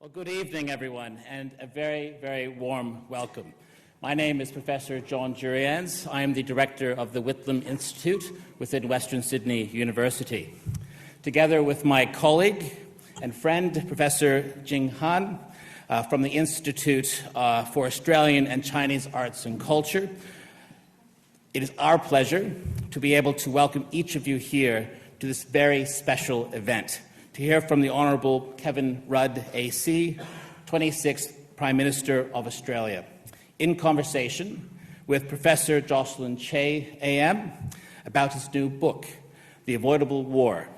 Well, good evening, everyone, and a very, very warm welcome. My name is Professor John Jurians. I am the Director of the Whitlam Institute within Western Sydney University. Together with my colleague and friend, Professor Jing Han, from the Institute for Australian and Chinese Arts and Culture, it is our pleasure to be able to welcome each of you here to this very special event, to hear from the Honourable Kevin Rudd AC, 26th Prime Minister of Australia, in conversation with Professor Jocelyn Chey AM about his new book, The Avoidable War,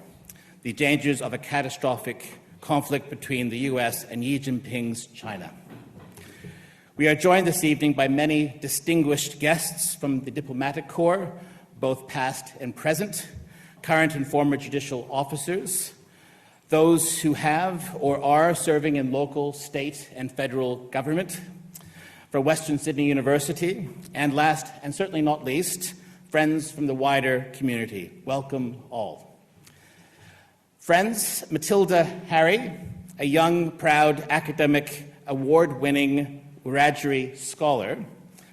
The Dangers of a Catastrophic Conflict Between the US and Xi Jinping's China. We are joined this evening by many distinguished guests from the diplomatic corps, both past and present, current and former judicial officers, those who have or are serving in local, state and federal government, for Western Sydney University, and last and certainly not least, friends from the wider community. Welcome all. Friends, Matilda Harry, a young, proud academic, award-winning Wiradjuri scholar,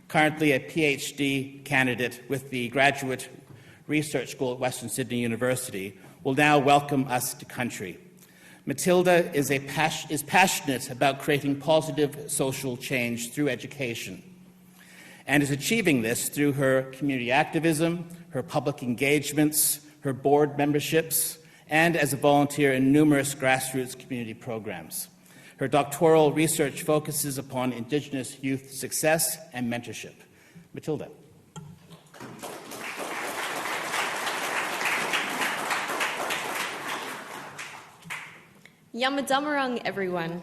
currently a PhD candidate with the Graduate Research School at Western Sydney University, will now welcome us to country. Matilda is passionate about creating positive social change through education and is achieving this through her community activism, her public engagements, her board memberships, and as a volunteer in numerous grassroots community programs. Her doctoral research focuses upon Indigenous youth success and mentorship. Matilda. Yamadamarang, everyone.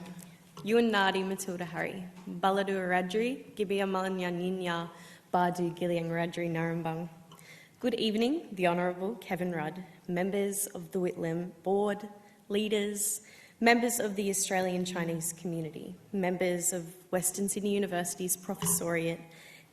Yuan Nadi Matilda Harry. Baladu Wiradjuri, Gibia Malanya Ninya, Badu Giliang Wiradjuri Narambang. Good evening, the Honourable Kevin Rudd, members of the Whitlam Board, leaders, members of the Australian Chinese community, members of Western Sydney University's professoriate,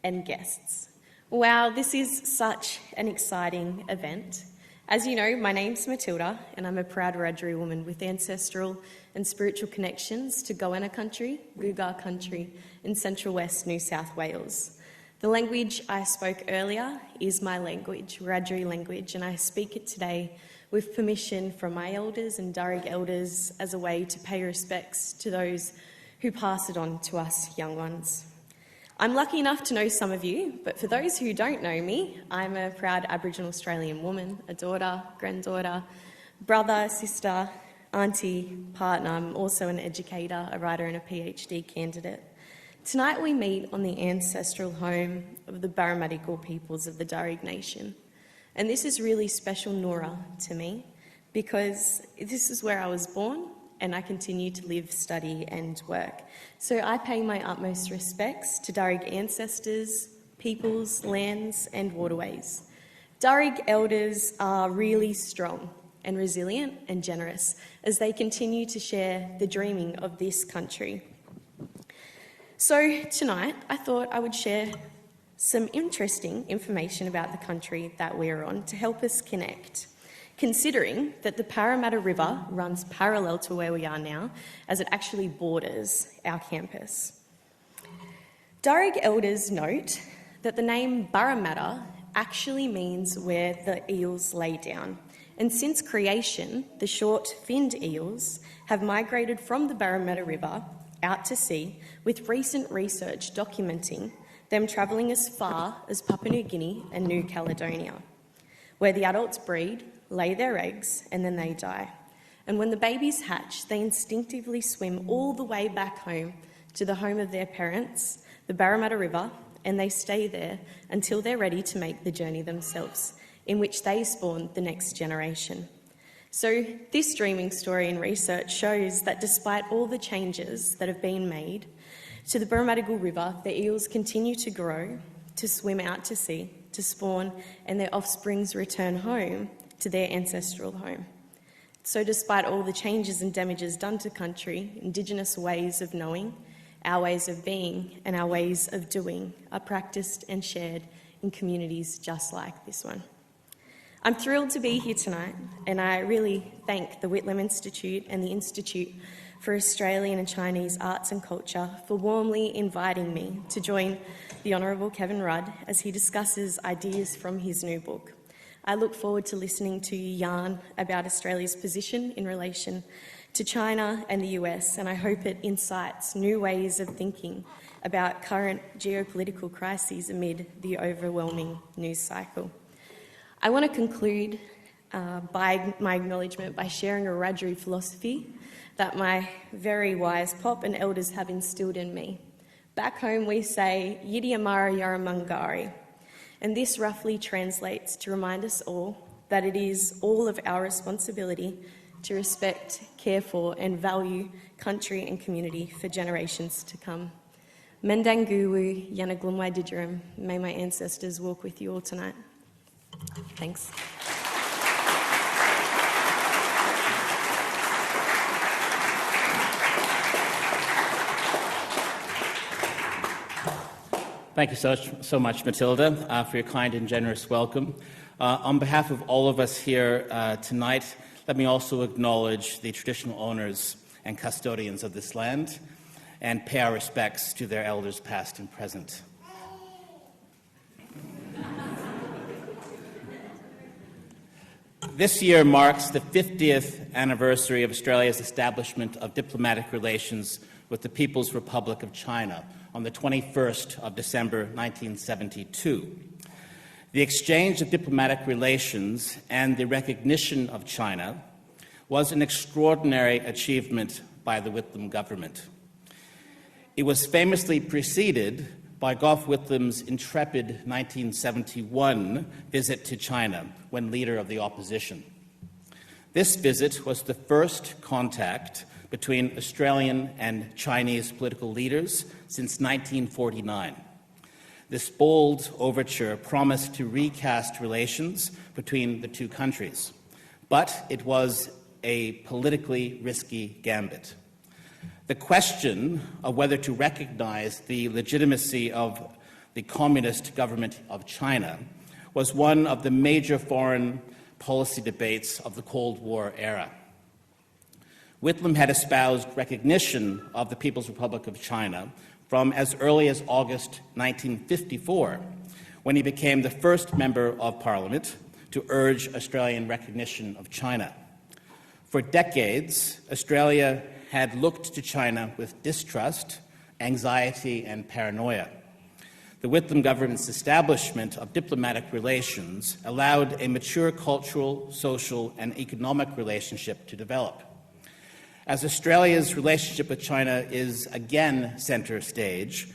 and guests. Wow, this is such an exciting event. As you know, my name's Matilda, and I'm a proud Wiradjuri woman with ancestral and spiritual connections to Goanna country, Gugar country, in central west New South Wales. The language I spoke earlier is my language, Wiradjuri language, and I speak it today with permission from my elders and Darug elders as a way to pay respects to those who pass it on to us young ones. I'm lucky enough to know some of you, but for those who don't know me, I'm a proud Aboriginal Australian woman, a daughter, granddaughter, brother, sister, auntie, partner. I'm also an educator, a writer and a PhD candidate. Tonight we meet on the ancestral home of the Barramadigal peoples of the Darug Nation. And this is really special Nora to me because this is where I was born and I continue to live, study and work. So I pay my utmost respects to Darug ancestors, peoples, lands and waterways. Darug elders are really strong and resilient and generous as they continue to share the dreaming of this country. So tonight I thought I would share some interesting information about the country that we're on to help us connect, considering that the Parramatta River runs parallel to where we are now, as it actually borders our campus. Darug elders note that the name Parramatta actually means where the eels lay down, and since creation, the short-finned eels have migrated from the Parramatta River out to sea, with recent research documenting them travelling as far as Papua New Guinea and New Caledonia, where the adults breed, lay their eggs, and then they die. And when the babies hatch, they instinctively swim all the way back home to the home of their parents, the Parramatta River, and they stay there until they're ready to make the journey themselves, in which they spawn the next generation. So this dreaming story and research shows that despite all the changes that have been made to the Barramadigal River, the eels continue to grow, to swim out to sea, to spawn, and their offsprings return home to their ancestral home. So despite all the changes and damages done to country, Indigenous ways of knowing, our ways of being, and our ways of doing are practiced and shared in communities just like this one. I'm thrilled to be here tonight, and I really thank the Whitlam Institute and the Institute for Australian and Chinese arts and culture, for warmly inviting me to join the Honourable Kevin Rudd as he discusses ideas from his new book. I look forward to listening to you yarn about Australia's position in relation to China and the US, and I hope it incites new ways of thinking about current geopolitical crises amid the overwhelming news cycle. I want to conclude by my acknowledgement by sharing a Wiradjuri philosophy that my very wise pop and elders have instilled in me. Back home we say, Yidi Amara Yaramangari, and this roughly translates to remind us all that it is all of our responsibility to respect, care for and value country and community for generations to come. Mendanguwu Yanaglumwai Dijirim, may my ancestors walk with you all tonight. Thanks. Thank you so much, Matilda, for your kind and generous welcome. On behalf of all of us here tonight, let me also acknowledge the traditional owners and custodians of this land and pay our respects to their elders past and present. This year marks the 50th anniversary of Australia's establishment of diplomatic relations with the People's Republic of China on the 21st of December 1972. The exchange of diplomatic relations and the recognition of China was an extraordinary achievement by the Whitlam government. It was famously preceded by Gough Whitlam's intrepid 1971 visit to China when leader of the opposition. This visit was the first contact between Australian and Chinese political leaders since 1949. This bold overture promised to recast relations between the two countries, but it was a politically risky gambit. The question of whether to recognize the legitimacy of the Communist government of China was one of the major foreign policy debates of the Cold War era. Whitlam had espoused recognition of the People's Republic of China from as early as August 1954, when he became the first member of Parliament to urge Australian recognition of China. For decades, Australia had looked to China with distrust, anxiety, and paranoia. The Whitlam government's establishment of diplomatic relations allowed a mature cultural, social, and economic relationship to develop. As Australia's relationship with China is again center stage,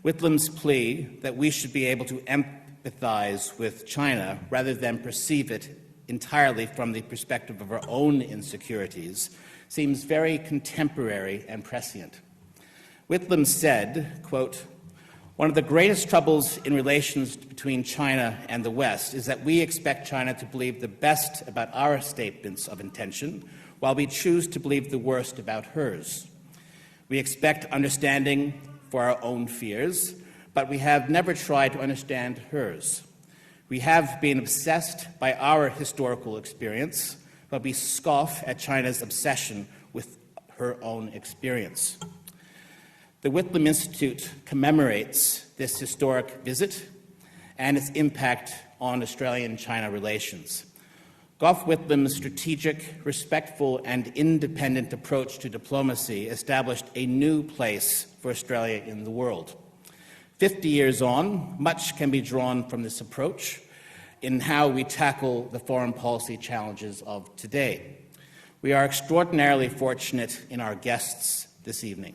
Whitlam's plea that we should be able to empathize with China rather than perceive it entirely from the perspective of our own insecurities seems very contemporary and prescient. Whitlam said, quote, "One of the greatest troubles in relations between China and the West is that we expect China to believe the best about our statements of intention, while we choose to believe the worst about hers. We expect understanding for our own fears, but we have never tried to understand hers. We have been obsessed by our historical experience, but we scoff at China's obsession with her own experience." The Whitlam Institute commemorates this historic visit and its impact on Australian-China relations. Gough Whitlam's strategic, respectful, and independent approach to diplomacy established a new place for Australia in the world. 50 years on, much can be drawn from this approach in how we tackle the foreign policy challenges of today. We are extraordinarily fortunate in our guests this evening.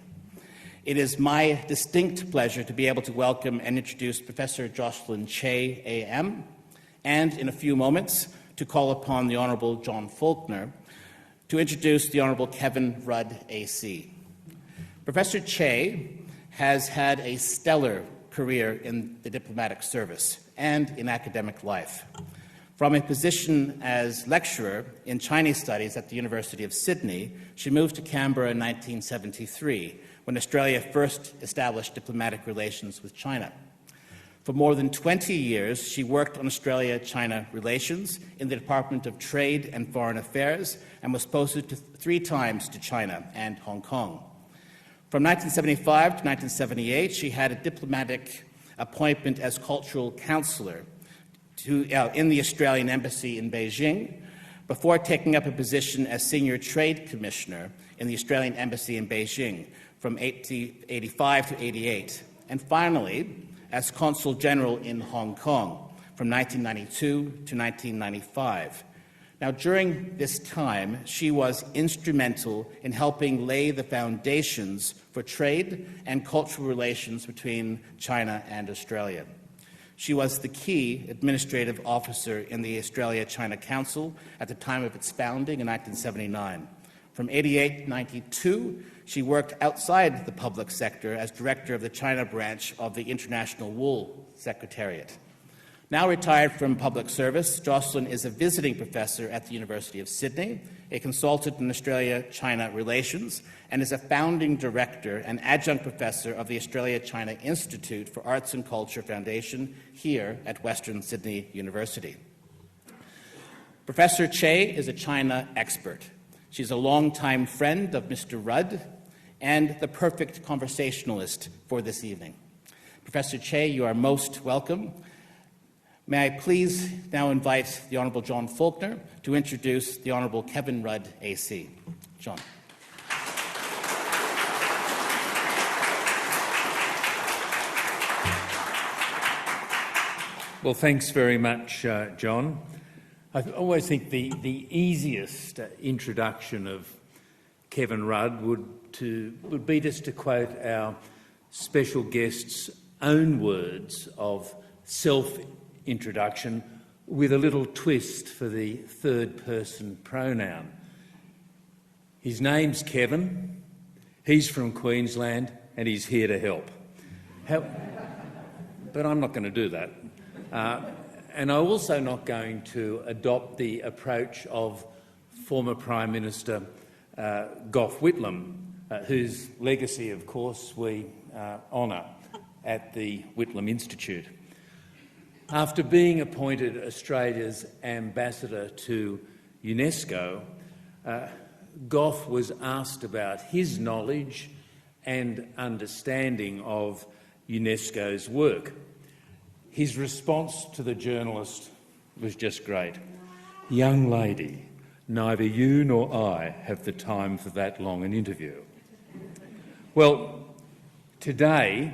It is my distinct pleasure to be able to welcome and introduce Professor Jocelyn Chey, AM, and in a few moments, to call upon the Honourable John Faulkner to introduce the Honourable Kevin Rudd, AC. Professor Chey has had a stellar career in the diplomatic service and in academic life. From a position as lecturer in Chinese studies at the University of Sydney, she moved to Canberra in 1973, when Australia first established diplomatic relations with China. For more than 20 years, she worked on Australia-China relations in the Department of Trade and Foreign Affairs and was posted 3 times to China and Hong Kong. From 1975 to 1978, she had a diplomatic appointment as cultural counsellor in the Australian Embassy in Beijing, before taking up a position as Senior Trade Commissioner in the Australian Embassy in Beijing from 1985 to 88, and finally as Consul General in Hong Kong from 1992 to 1995. Now, during this time, she was instrumental in helping lay the foundations for trade and cultural relations between China and Australia. She was the key administrative officer in the Australia-China Council at the time of its founding in 1979. From 1988 to 1992, she worked outside the public sector as director of the China branch of the International Wool Secretariat. Now retired from public service, Jocelyn is a visiting professor at the University of Sydney, a consultant in Australia-China relations, and is a founding director and adjunct professor of the Australia-China Institute for Arts and Culture Foundation here at Western Sydney University. Professor Chey is a China expert. She's a longtime friend of Mr. Rudd and the perfect conversationalist for this evening. Professor Chey, you are most welcome. May I please now invite the Honourable John Faulkner to introduce the Honourable Kevin Rudd, AC. John. Well, thanks very much, John. I always think the easiest introduction of Kevin Rudd would be just to quote our special guest's own words of self-introduction with a little twist for the third-person pronoun. His name's Kevin, he's from Queensland, and he's here to help. But I'm not going to do that. And I'm also not going to adopt the approach of former Prime Minister Gough Whitlam, whose legacy, of course, we honour at the Whitlam Institute. After being appointed Australia's ambassador to UNESCO, Gough was asked about his knowledge and understanding of UNESCO's work. His response to the journalist was just great. "Young lady, neither you nor I have the time for that long an interview." Well, today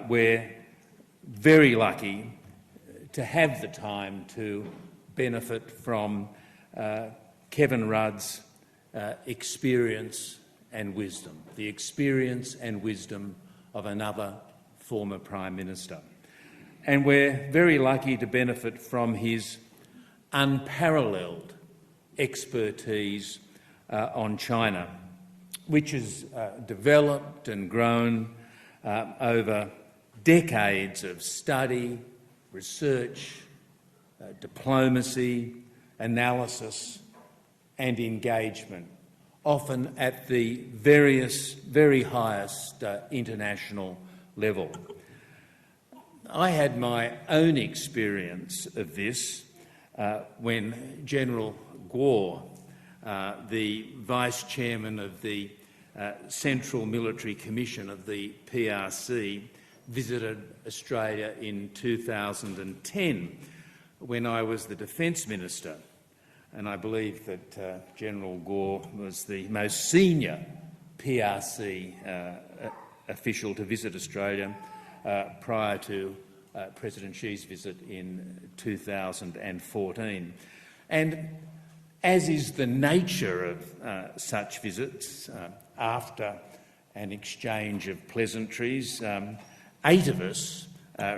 we're very lucky to have the time to benefit from Kevin Rudd's experience and wisdom, the experience and wisdom of another former Prime Minister. And we're very lucky to benefit from his unparalleled expertise on China, which has developed and grown over decades of study, research, diplomacy, analysis and engagement, often at the very highest international level. I had my own experience of this when General Guo, the Vice Chairman of the Central Military Commission of the PRC, visited Australia in 2010 when I was the Defence Minister. And I believe that General Guo was the most senior PRC official to visit Australia prior to President Xi's visit in 2014. And as is the nature of such visits, after an exchange of pleasantries, 8 of us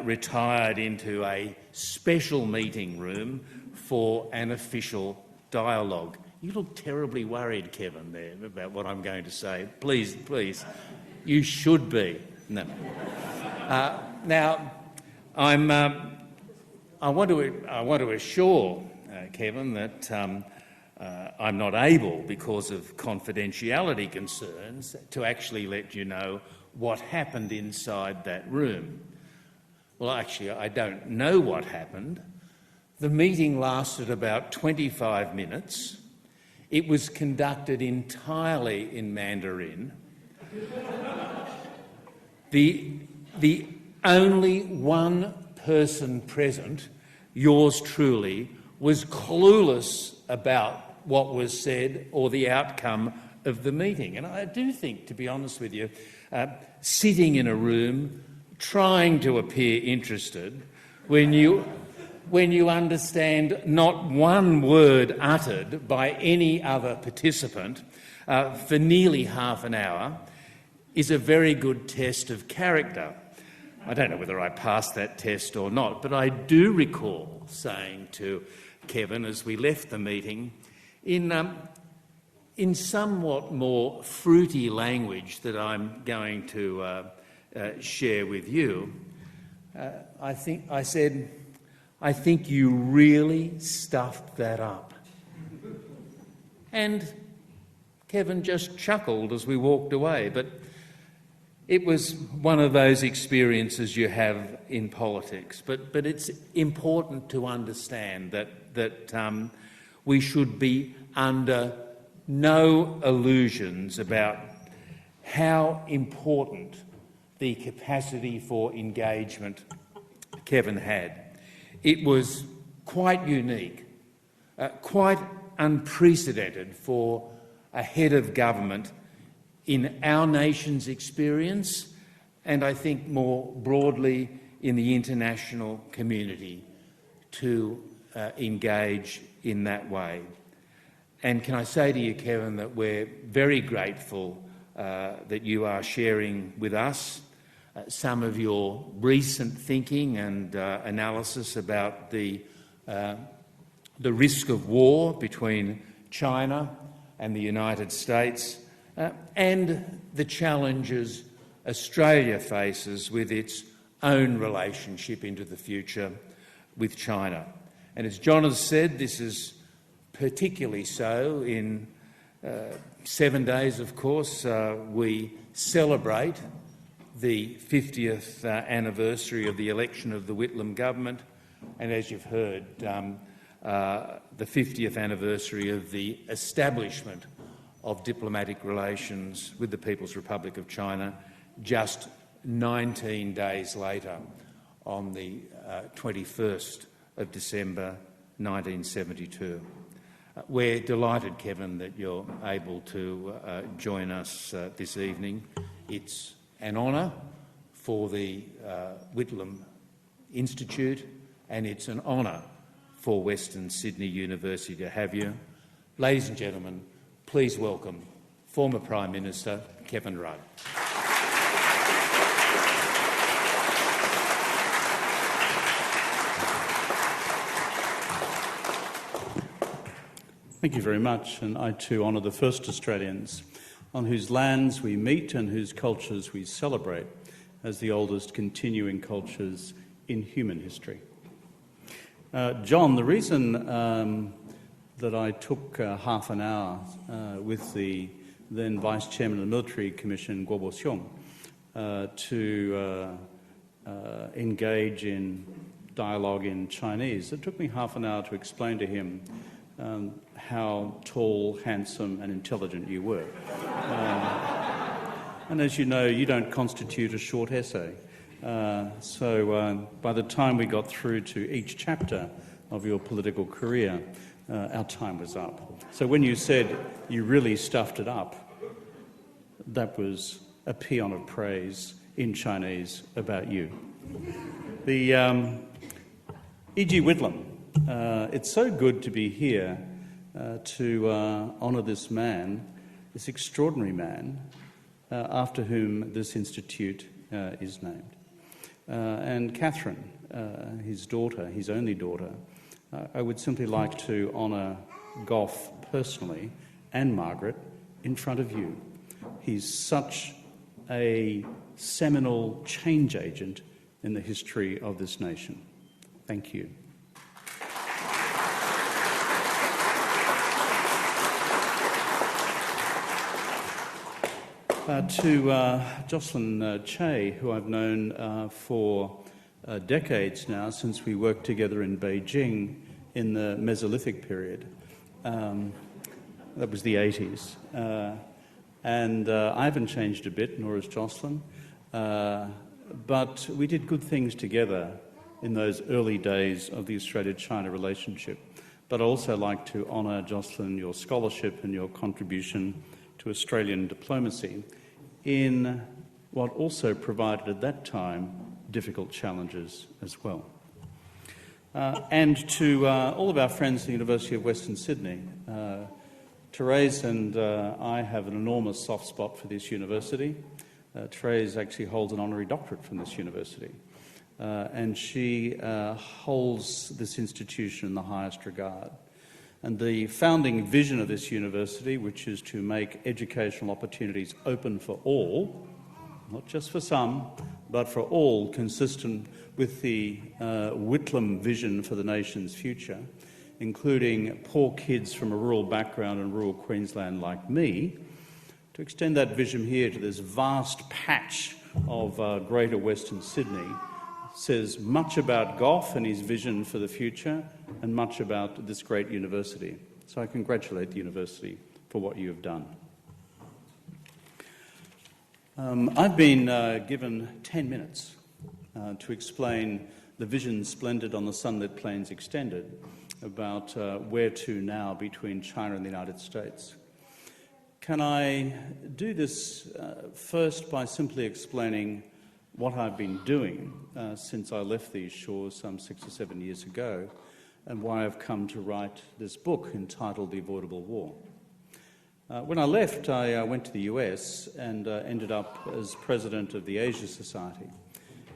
retired into a special meeting room for an official dialogue. You look terribly worried, Kevin, there about what I'm going to say. Please, you should be. No. Now, I want to assure Kevin that I'm not able, because of confidentiality concerns, to actually let you know what happened inside that room. Well, actually, I don't know what happened. The meeting lasted about 25 minutes. It was conducted entirely in Mandarin. The only one person present, yours truly, was clueless about what was said or the outcome of the meeting. And I do think, to be honest with you, sitting in a room trying to appear interested when you understand not one word uttered by any other participant for nearly half an hour is a very good test of character. I don't know whether I passed that test or not, but I do recall saying to Kevin as we left the meeting, in somewhat more fruity language that I'm going to share with you, I said, I think you really stuffed that up. And Kevin just chuckled as we walked away, but it was one of those experiences you have in politics. But it's important to understand that we should be under no illusions about how important the capacity for engagement Kevin had. It was quite unique, quite unprecedented for a head of government in our nation's experience, and I think more broadly in the international community, to engage in that way. And can I say to you, Kevin, that we're very grateful that you are sharing with us some of your recent thinking and analysis about the risk of war between China and the United States, and the challenges Australia faces with its own relationship into the future with China. And as John has said, this is particularly so in 7 days, of course. We celebrate the 50th anniversary of the election of the Whitlam government, and as you've heard, the 50th anniversary of the establishment of diplomatic relations with the People's Republic of China just 19 days later, on the 21st of December 1972. We're delighted, Kevin, that you're able to join us this evening. It's an honour for the Whitlam Institute, and it's an honour for Western Sydney University to have you. Ladies and gentlemen, please welcome former Prime Minister Kevin Rudd. Thank you very much, and I too honour the first Australians on whose lands we meet and whose cultures we celebrate as the oldest continuing cultures in human history. John, the reason that I took half an hour with the then Vice Chairman of the Military Commission, Guo Boxiong, to engage in dialogue in Chinese, it took me half an hour to explain to him how tall, handsome and intelligent you were. And as you know, you don't constitute a short essay. So by the time we got through to each chapter of your political career, our time was up. So when you said you really stuffed it up, that was a paean of praise in Chinese about you. The E.G. Whitlam, it's so good to be here to honour this man, this extraordinary man, after whom this institute is named. And Catherine, his daughter, his only daughter, I would simply like to honour Gough personally, and Margaret, in front of you. He's such a seminal change agent in the history of this nation. Thank you. To Jocelyn Chey, who I've known for decades now since we worked together in Beijing in the Mesolithic period. That was the 80s. And I haven't changed a bit, nor has Jocelyn. But we did good things together in those early days of the Australia-China relationship. But I'd also like to honour, Jocelyn, your scholarship and your contribution to Australian diplomacy in what also provided at that time difficult challenges as well. And to all of our friends at the University of Western Sydney, Therese and I have an enormous soft spot for this university. Therese actually holds an honorary doctorate from this university, and she holds this institution in the highest regard. And the founding vision of this university, which is to make educational opportunities open for all, not just for some, but for all, consistent with the Whitlam vision for the nation's future, including poor kids from a rural background in rural Queensland like me, to extend that vision here to this vast patch of Greater Western Sydney, says much about Gough and his vision for the future and much about this great university. So I congratulate the university for what you have done. I've been given 10 minutes to explain the vision splendid on the sunlit plains extended about where to now between China and the United States. Can I do this first by simply explaining what I've been doing since I left these shores some 6 or 7 years ago, and why I've come to write this book entitled The Avoidable War. When I left, I went to the US and ended up as president of the Asia Society.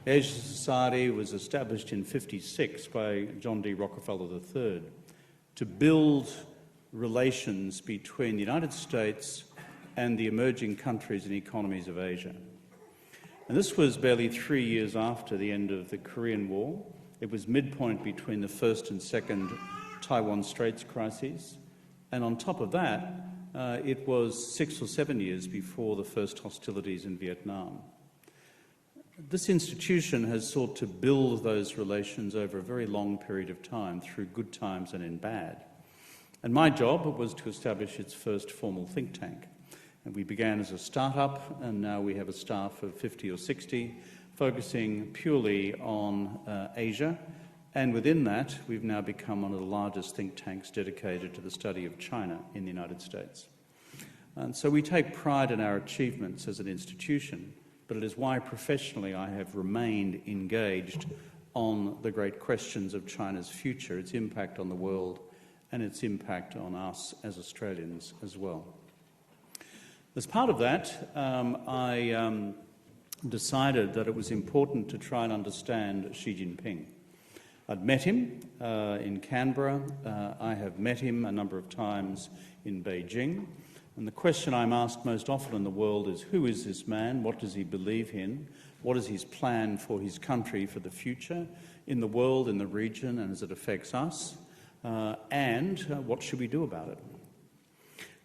The Asia Society was established in 1956 by John D. Rockefeller III to build relations between the United States and the emerging countries and economies of Asia. And this was barely 3 years after the end of the Korean War. It was midpoint between the first and second Taiwan Straits crises. And on top of that, it was 6 or 7 years before the first hostilities in Vietnam. This institution has sought to build those relations over a very long period of time, through good times and in bad. And my job was to establish its first formal think tank. And we began as a start-up, and now we have a staff of 50 or 60, focusing purely on Asia. And within that, we've now become one of the largest think tanks dedicated to the study of China in the United States. And so we take pride in our achievements as an institution, but it is why professionally I have remained engaged on the great questions of China's future, its impact on the world, and its impact on us as Australians as well. As part of that, I decided that it was important to try and understand Xi Jinping. I'd met him in Canberra. I have met him a number of times in Beijing. And the question I'm asked most often in the world is, who is this man? What does he believe in? What is his plan for his country, for the future, in the world, in the region, and as it affects us? And what should we do about it?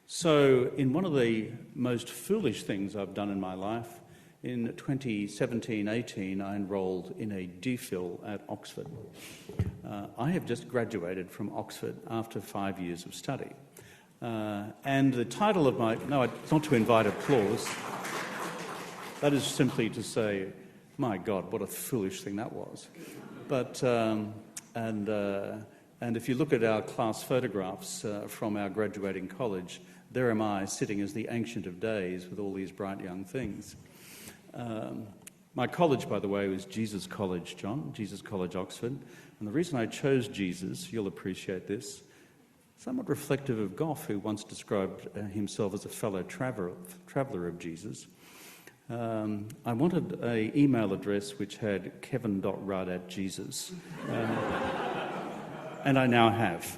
So, in one of the most foolish things I've done in my life, in 2017-18, I enrolled in a DPhil at Oxford. I have just graduated from Oxford after 5 years of study. And the title of my... No, it's not to invite applause. That is simply to say, my God, what a foolish thing that was. But, and if you look at our class photographs from our graduating college, there am I sitting as the Ancient of Days with all these bright young things. My college, by the way, was Jesus College, John, Jesus College, Oxford. And the reason I chose Jesus, you'll appreciate this, somewhat reflective of Gough, who once described himself as a fellow traveller of Jesus. I wanted an email address which had kevin.rudd@jesus. And I now have.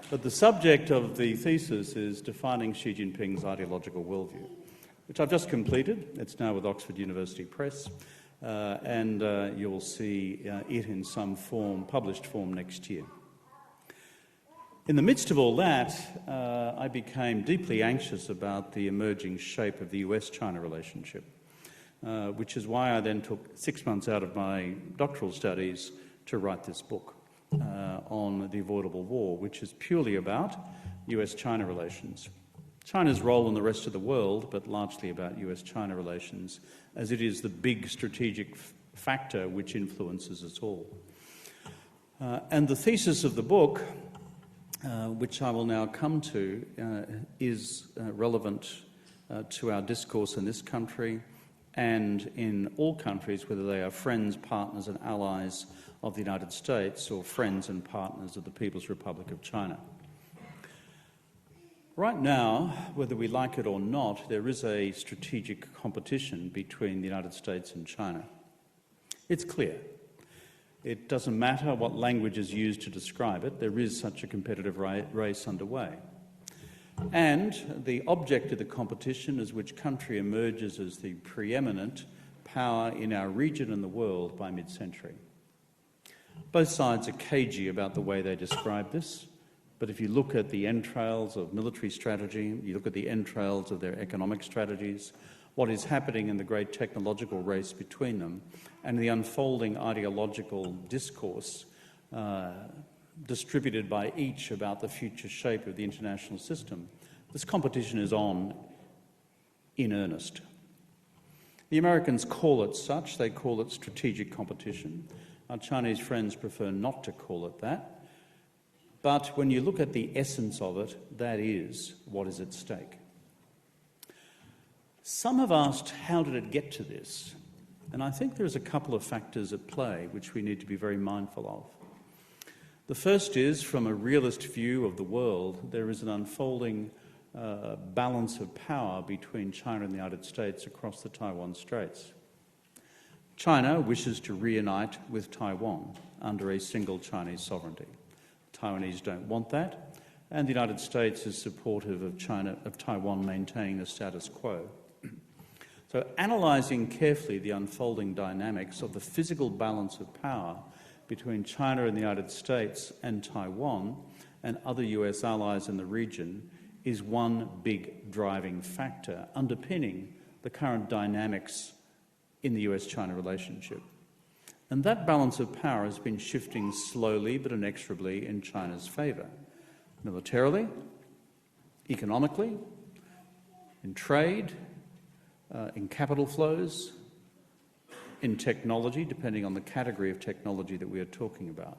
But the subject of the thesis is defining Xi Jinping's ideological worldview, which I've just completed. It's now with Oxford University Press, and you'll see it in some form, published form, next year. In the midst of all that, I became deeply anxious about the emerging shape of the US-China relationship. which is why I then took 6 months out of my doctoral studies to write this book on the avoidable war, which is purely about US-China relations. China's role in the rest of the world, but largely about US-China relations, as it is the big strategic factor which influences us all. And the thesis of the book, which I will now come to, is relevant to our discourse in this country and in all countries, whether they are friends, partners and allies of the United States or friends and partners of the People's Republic of China. Right now, whether we like it or not, there is a strategic competition between the United States and China. It's clear. It doesn't matter what language is used to describe it, there is such a competitive race underway. And the object of the competition is which country emerges as the preeminent power in our region and the world by mid-century. Both sides are cagey about the way they describe this, but if you look at the entrails of military strategy, you look at the entrails of their economic strategies, what is happening in the great technological race between them, and the unfolding ideological discourse distributed by each about the future shape of the international system, this competition is on in earnest. The Americans call it such, they call it strategic competition. Our Chinese friends prefer not to call it that. But when you look at the essence of it, that is what is at stake. Some have asked, how did it get to this? And I think there's a couple of factors at play which we need to be very mindful of. The first is, from a realist view of the world, there is an unfolding balance of power between China and the United States across the Taiwan Straits. China wishes to reunite with Taiwan under a single Chinese sovereignty. Taiwanese don't want that, and the United States is supportive of Taiwan maintaining the status quo. So, analysing carefully the unfolding dynamics of the physical balance of power between China and the United States and Taiwan and other US allies in the region is one big driving factor underpinning the current dynamics in the US-China relationship. And that balance of power has been shifting slowly but inexorably in China's favour, militarily, economically, in trade, in capital flows, in technology, depending on the category of technology that we are talking about.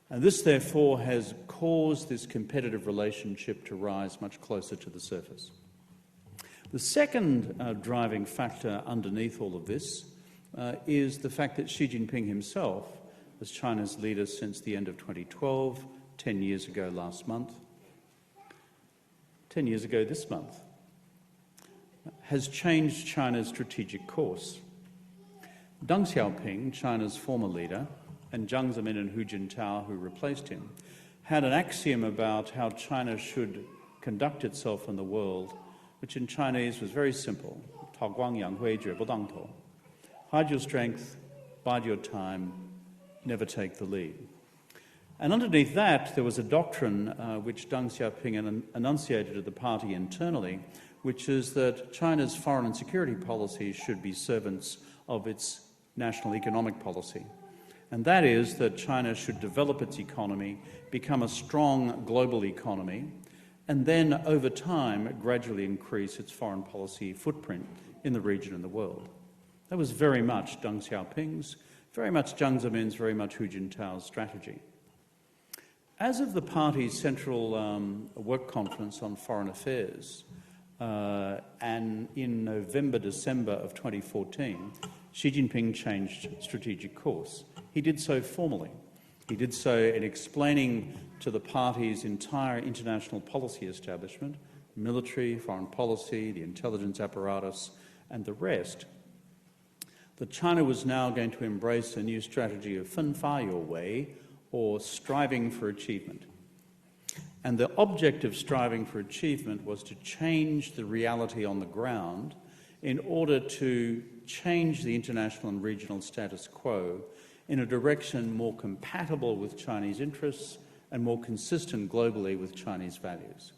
And this, therefore, has caused this competitive relationship to rise much closer to the surface. The second driving factor underneath all of this is the fact that Xi Jinping himself, as China's leader since the end of 2012, 10 years ago last month, 10 years ago this month, has changed China's strategic course. Deng Xiaoping, China's former leader, and Jiang Zemin and Hu Jintao, who replaced him, had an axiom about how China should conduct itself in the world, which in Chinese was very simple. Hide your strength, bide your time, never take the lead. And underneath that, there was a doctrine which Deng Xiaoping enunciated to the party internally, which is that China's foreign and security policies should be servants of its national economic policy. And that is that China should develop its economy, become a strong global economy, and then over time gradually increase its foreign policy footprint in the region and the world. That was very much Deng Xiaoping's, very much Jiang Zemin's, very much Hu Jintao's strategy. As of the party's central work conference on foreign affairs, and in November, December of 2014, Xi Jinping changed strategic course. He did so formally. He did so in explaining to the party's entire international policy establishment, military, foreign policy, the intelligence apparatus, and the rest, that China was now going to embrace a new strategy of 分发有为, or striving for achievement. And the object of striving for achievement was to change the reality on the ground in order to change the international and regional status quo in a direction more compatible with Chinese interests and more consistent globally with Chinese values.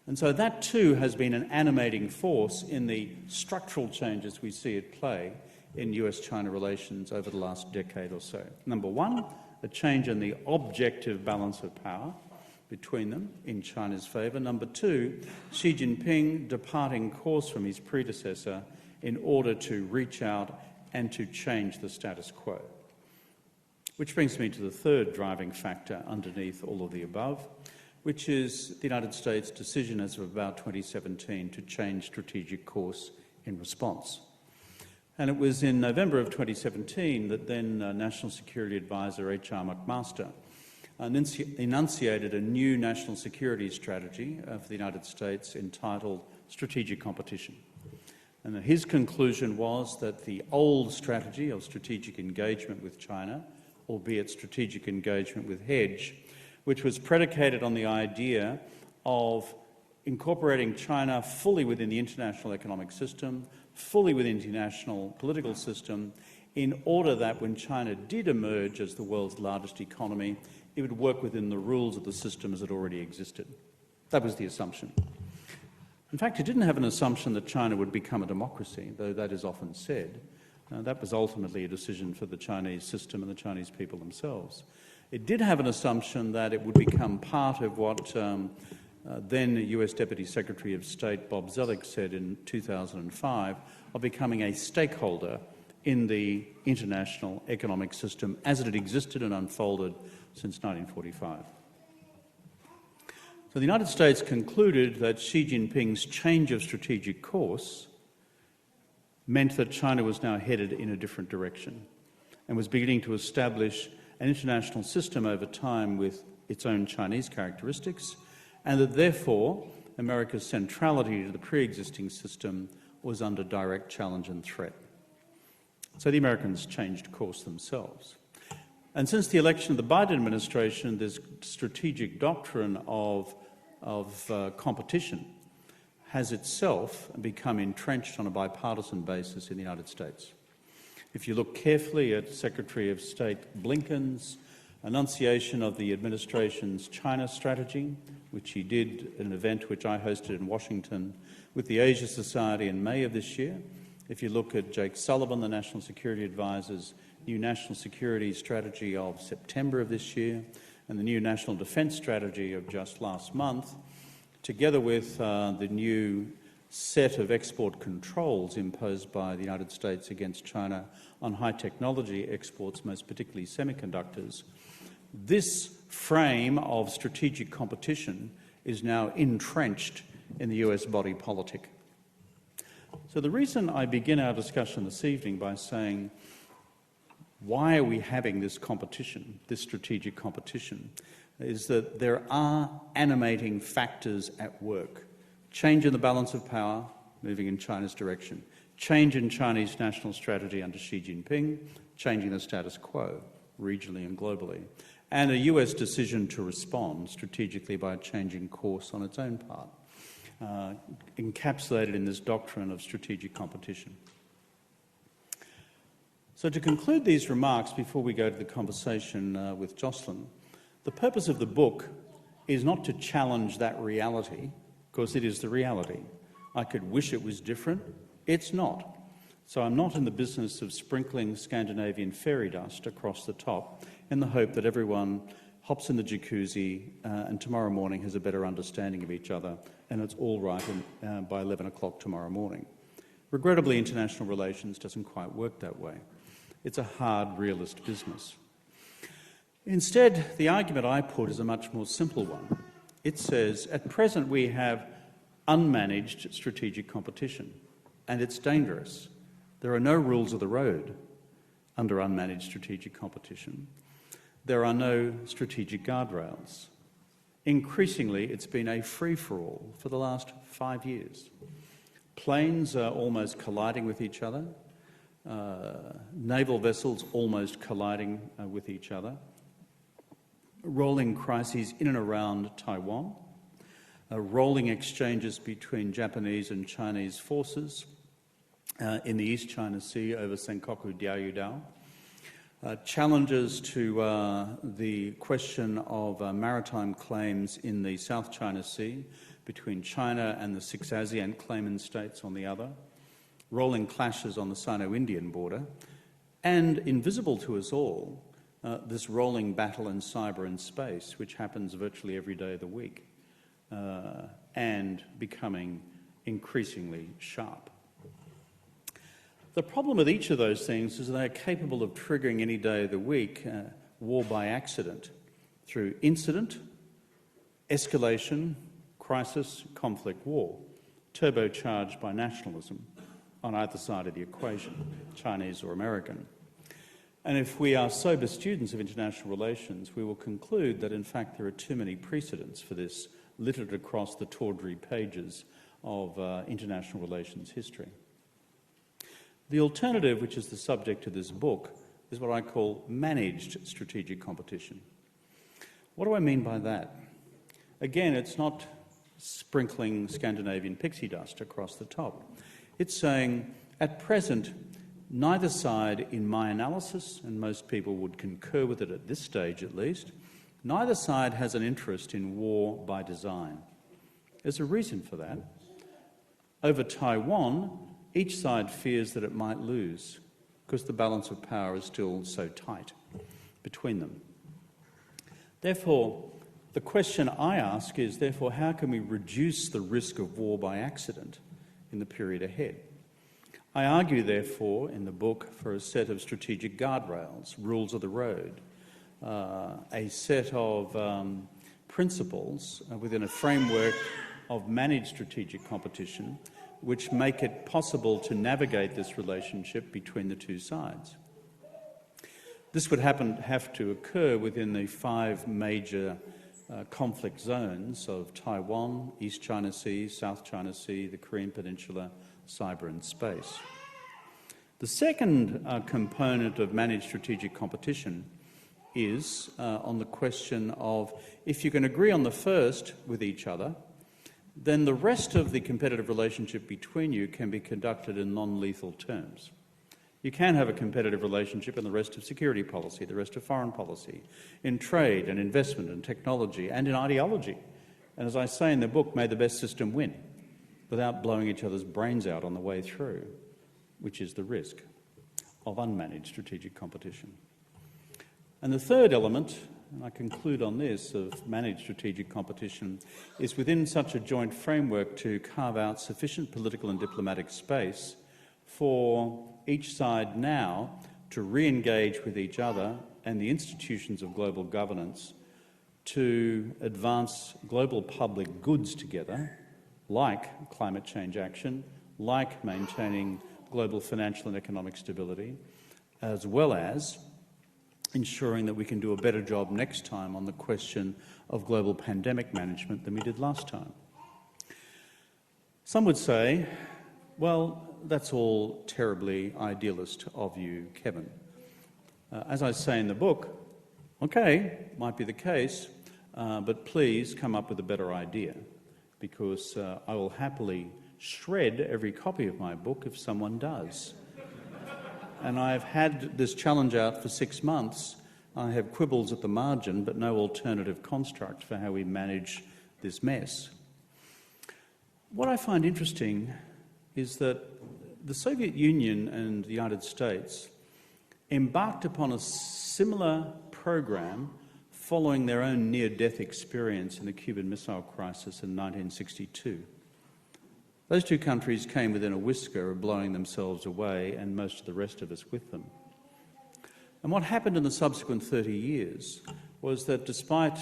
And so that too has been an animating force in the structural changes we see at play in US-China relations over the last decade or so. Number one, a change in the objective balance of power between them in China's favour. Number two, Xi Jinping departing course from his predecessor in order to reach out and to change the status quo. Which brings me to the third driving factor underneath all of the above, which is the United States' decision as of about 2017 to change strategic course in response. And it was in November of 2017 that then National Security Advisor H.R. McMaster enunciated a new national security strategy for the United States entitled Strategic Competition. And his conclusion was that the old strategy of strategic engagement with China, albeit strategic engagement with hedge, which was predicated on the idea of incorporating China fully within the international economic system, fully within the international political system, in order that when China did emerge as the world's largest economy, it would work within the rules of the system as it already existed. That was the assumption. In fact, it didn't have an assumption that China would become a democracy, though that is often said. That was ultimately a decision for the Chinese system and the Chinese people themselves. It did have an assumption that it would become part of what then US Deputy Secretary of State Bob Zoellick said in 2005 of becoming a stakeholder in the international economic system as it had existed and unfolded since 1945. So the United States concluded that Xi Jinping's change of strategic course meant that China was now headed in a different direction and was beginning to establish an international system over time with its own Chinese characteristics, and that therefore America's centrality to the pre-existing system was under direct challenge and threat. So the Americans changed course themselves. And since the election of the Biden administration, this strategic doctrine of competition has itself become entrenched on a bipartisan basis in the United States. If you look carefully at Secretary of State Blinken's enunciation of the administration's China strategy, which he did at an event which I hosted in Washington with the Asia Society in May of this year, if you look at Jake Sullivan, the National Security Advisor's new national security strategy of September of this year, and the new national defence strategy of just last month, together with the new set of export controls imposed by the United States against China on high technology exports, most particularly semiconductors, this frame of strategic competition is now entrenched in the US body politic. So the reason I begin our discussion this evening by saying, why are we having this competition, this strategic competition, is that there are animating factors at work. Change in the balance of power, moving in China's direction. Change in Chinese national strategy under Xi Jinping, changing the status quo, regionally and globally. And a US decision to respond strategically by changing course on its own part, encapsulated in this doctrine of strategic competition. So to conclude these remarks before we go to the conversation with Jocelyn, the purpose of the book is not to challenge that reality, because it is the reality. I could wish it was different. It's not. So I'm not in the business of sprinkling Scandinavian fairy dust across the top in the hope that everyone hops in the jacuzzi and tomorrow morning has a better understanding of each other and it's all right by 11 o'clock tomorrow morning. Regrettably, international relations doesn't quite work that way. It's a hard, realist business. Instead, the argument I put is a much more simple one. It says, at present we have unmanaged strategic competition, and it's dangerous. There are no rules of the road under unmanaged strategic competition. There are no strategic guardrails. Increasingly, it's been a free-for-all for the last 5 years. Planes are almost colliding with each other, naval vessels almost colliding with each other, rolling crises in and around Taiwan, rolling exchanges between Japanese and Chinese forces in the East China Sea over Senkaku Diaoyudao, challenges to the question of maritime claims in the South China Sea between China and the 6 ASEAN claimant states on the other, rolling clashes on the Sino-Indian border, and invisible to us all, this rolling battle in cyber and space, which happens virtually every day of the week, and becoming increasingly sharp. The problem with each of those things is they are capable of triggering any day of the week war by accident through incident, escalation, crisis, conflict, war, turbocharged by nationalism on either side of the equation, Chinese or American. And if we are sober students of international relations, we will conclude that in fact there are too many precedents for this littered across the tawdry pages of international relations history. The alternative, which is the subject of this book, is what I call managed strategic competition. What do I mean by that? Again, it's not sprinkling Scandinavian pixie dust across the top. It's saying, at present, neither side, in my analysis, and most people would concur with it at this stage at least, neither side has an interest in war by design. There's a reason for that. Over Taiwan, each side fears that it might lose because the balance of power is still so tight between them. Therefore, the question I ask is, therefore, how can we reduce the risk of war by accident in the period ahead? I argue, therefore, in the book for a set of strategic guardrails, rules of the road, a set of principles within a framework of managed strategic competition which make it possible to navigate this relationship between the two sides. This would have to occur within the 5 major conflict zones of Taiwan, East China Sea, South China Sea, the Korean Peninsula, cyber and space. The second component of managed strategic competition is on the question of, if you can agree on the first with each other, then the rest of the competitive relationship between you can be conducted in non-lethal terms. You can have a competitive relationship in the rest of security policy, the rest of foreign policy, in trade and investment and technology and in ideology. And as I say in the book, may the best system win, without blowing each other's brains out on the way through, which is the risk of unmanaged strategic competition. And the third element, and I conclude on this, of managed strategic competition, is within such a joint framework to carve out sufficient political and diplomatic space for each side now to re-engage with each other and the institutions of global governance to advance global public goods together, like climate change action, like maintaining global financial and economic stability, as well as ensuring that we can do a better job next time on the question of global pandemic management than we did last time. Some would say, well, that's all terribly idealist of you, Kevin. As I say in the book, okay, might be the case, but please come up with a better idea, because I will happily shred every copy of my book if someone does. And I've had this challenge out for 6 months. I have quibbles at the margin, but no alternative construct for how we manage this mess. What I find interesting is that the Soviet Union and the United States embarked upon a similar program following their own near-death experience in the Cuban Missile Crisis in 1962. Those two countries came within a whisker of blowing themselves away, and most of the rest of us with them. And what happened in the subsequent 30 years was that despite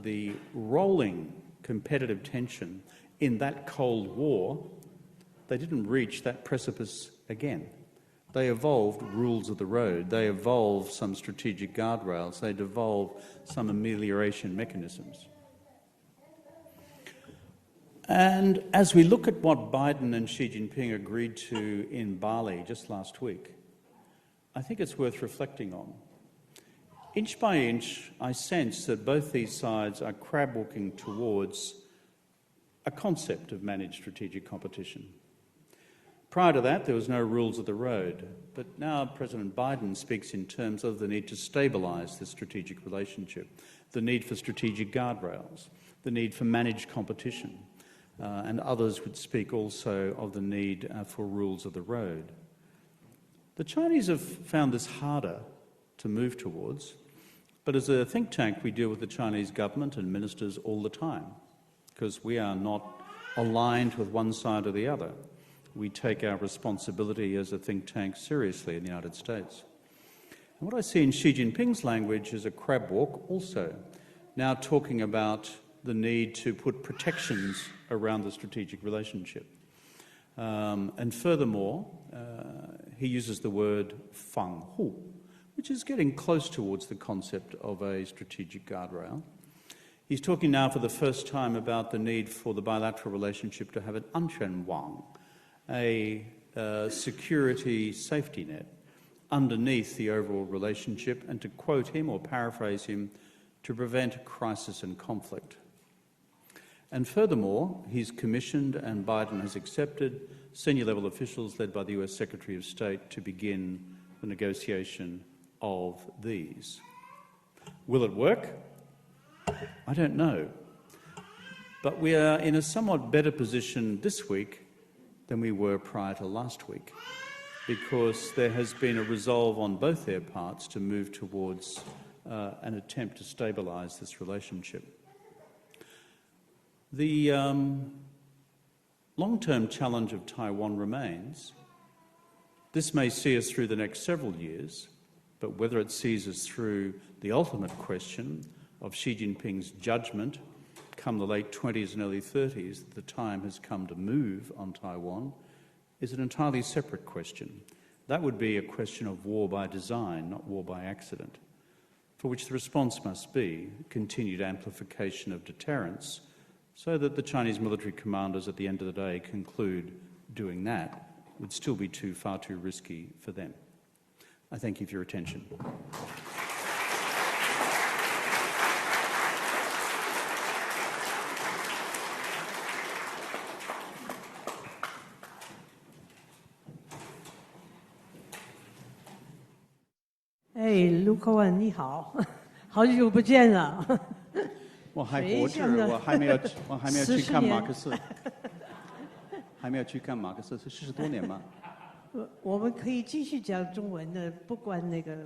the rolling competitive tension in that Cold War, they didn't reach that precipice again. They evolved rules of the road, they evolved some strategic guardrails, they evolved some amelioration mechanisms. And as we look at what Biden and Xi Jinping agreed to in Bali just last week, I think it's worth reflecting on. Inch by inch, I sense that both these sides are crab-walking towards a concept of managed strategic competition. Prior to that, there was no rules of the road, but now President Biden speaks in terms of the need to stabilise this strategic relationship, the need for strategic guardrails, the need for managed competition. and others would speak also of the need for rules of the road. The Chinese have found this harder to move towards, but as a think tank we deal with the Chinese government and ministers all the time because we are not aligned with one side or the other. We take our responsibility as a think tank seriously in the United States. And what I see in Xi Jinping's language is a crab walk also, now talking about the need to put protections around the strategic relationship. And furthermore, he uses the word fang hu, which is getting close towards the concept of a strategic guardrail. He's talking now for the first time about the need for the bilateral relationship to have an anquan wang, a security safety net underneath the overall relationship, and to quote him or paraphrase him, to prevent crisis and conflict. And furthermore, he's commissioned and Biden has accepted senior level officials led by the US Secretary of State to begin the negotiation of these. Will it work? I don't know. But we are in a somewhat better position this week than we were prior to last week, because there has been a resolve on both their parts to move towards an attempt to stabilise this relationship. The long-term challenge of Taiwan remains. This may see us through the next several years, but whether it sees us through the ultimate question of Xi Jinping's judgment come the late 20s and early 30s that the time has come to move on Taiwan is an entirely separate question. That would be a question of war by design, not war by accident, for which the response must be continued amplification of deterrence so that the Chinese military commanders at the end of the day conclude doing that would still be far too risky for them. I thank you for your attention.卢科文你好，好久不见了。我还活着，我还没有去看马克思，还没有去看马克思，是40多年吗？我们可以继续讲中文的，不管那个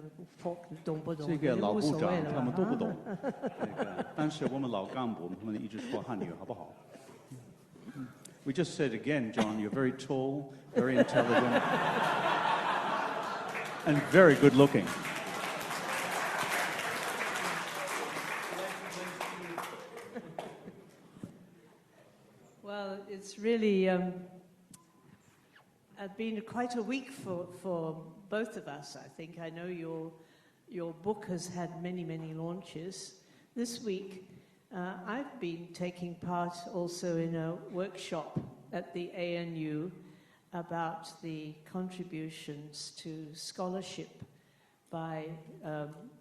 懂不懂。这个老部长他们都不懂，但是我们老干部他们一直说汉语，好不好？We just said again, John, you're very tall, very intelligent, and very good looking. Well, it's really been quite a week for both of us, I think. I know your book has had many, many launches. This week, I've been taking part also in a workshop at the ANU about the contributions to scholarship by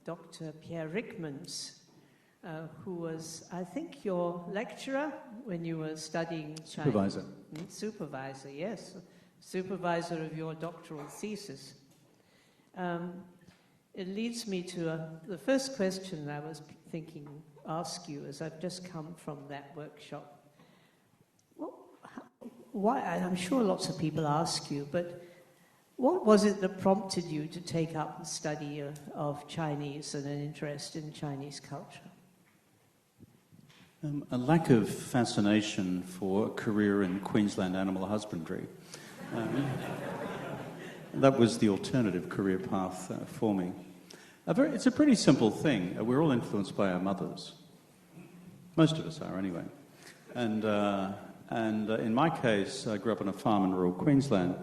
Dr. Pierre Rickmans, who was, I think, your lecturer when you were studying China. Supervisor. Supervisor, yes. Supervisor of your doctoral thesis. It leads me to the first question I was thinking ask you as I've just come from that workshop. Why? I'm sure lots of people ask you, but what was it that prompted you to take up the study of Chinese and an interest in Chinese culture? A lack of fascination for a career in Queensland animal husbandry. That was the alternative career path for me. It's a pretty simple thing. We're all influenced by our mothers. Most of us are, anyway. And in my case, I grew up on a farm in rural Queensland,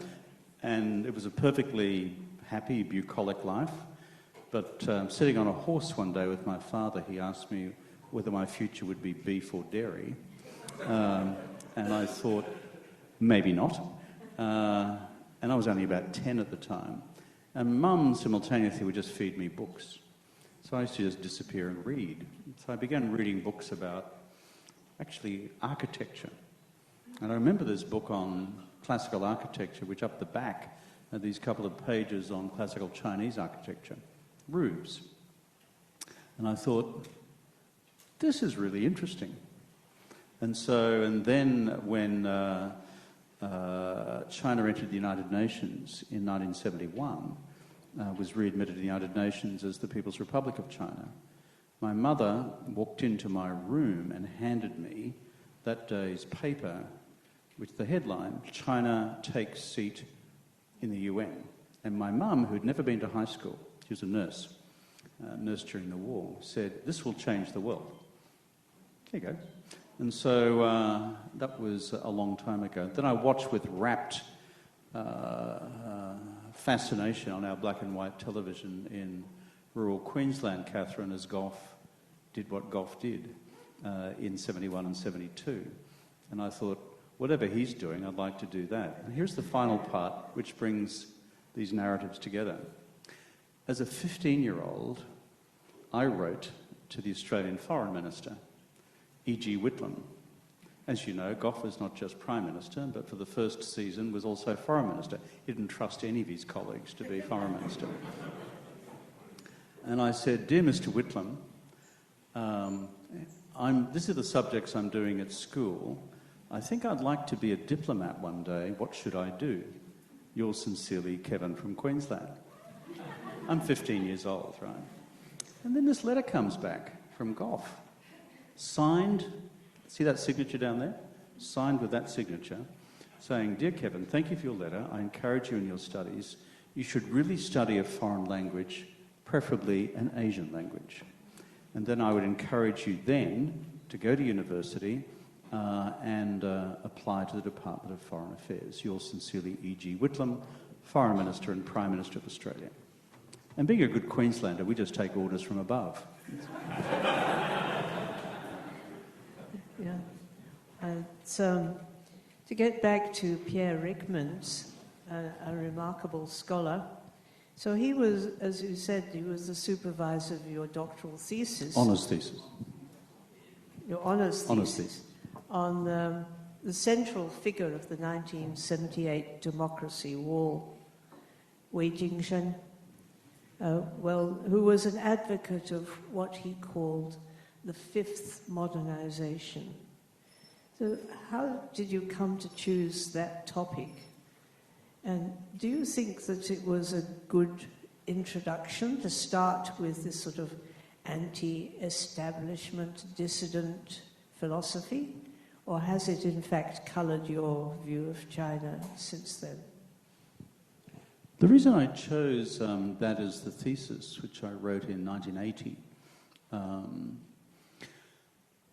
and it was a perfectly happy, bucolic life. But sitting on a horse one day with my father, he asked me whether my future would be beef or dairy. And I thought, maybe not. And I was only about 10 at the time. And Mum simultaneously would just feed me books. So I used to just disappear and read. So I began reading books about, actually, architecture. And I remember this book on classical architecture, which up the back had these couple of pages on classical Chinese architecture, roofs. And I thought, this is really interesting. And then when China entered the United Nations in 1971, was readmitted to the United Nations as the People's Republic of China, my mother walked into my room and handed me that day's paper, with the headline, "China takes seat in the UN." And my mum, who'd never been to high school, she was a nurse during the war, said, "This will change the world." There you go. And so that was a long time ago. Then I watched with rapt fascination on our black and white television in rural Queensland, Catherine, as Gough did what Gough did in 71 and 72. And I thought, whatever he's doing, I'd like to do that. And here's the final part, which brings these narratives together. As a 15-year-old, I wrote to the Australian Foreign Minister, E.G. Whitlam. As you know, Gough was not just Prime Minister, but for the first season was also Foreign Minister. He didn't trust any of his colleagues to be Foreign Minister. And I said, "Dear Mr. Whitlam, this are the subjects I'm doing at school. I think I'd like to be a diplomat one day. What should I do? Yours sincerely, Kevin from Queensland." I'm 15 years old, right? And then this letter comes back from Gough, signed, see that signature down there? Signed with that signature, saying, "Dear Kevin, thank you for your letter. I encourage you in your studies. You should really study a foreign language, preferably an Asian language. And then I would encourage you then to go to university and apply to the Department of Foreign Affairs. Yours sincerely, E.G. Whitlam, Foreign Minister and Prime Minister of Australia." And being a good Queenslander, we just take orders from above. Yeah. To get back to Pierre Ryckmans, a remarkable scholar. So he was, as you said, he was the supervisor of your doctoral thesis. Honours thesis. Your honours thesis. Honours thesis. On the central figure of the 1978 democracy war, Wei Jingshen, who was an advocate of what he called the fifth modernization. So how did you come to choose that topic? And do you think that it was a good introduction to start with this sort of anti-establishment, dissident philosophy? Or has it in fact coloured your view of China since then? The reason I chose that as the thesis, which I wrote in 1980,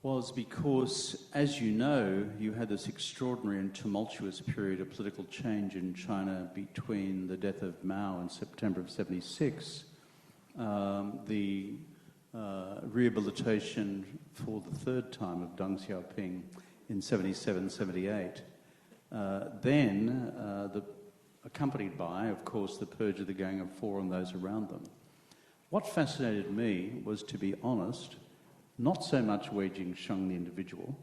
was because, as you know, you had this extraordinary and tumultuous period of political change in China between the death of Mao in September of 76, the rehabilitation for the third time of Deng Xiaoping in 77, 78, accompanied by, of course, the purge of the Gang of Four and those around them. What fascinated me was, to be honest, not so much Wei Jingsheng, the individual,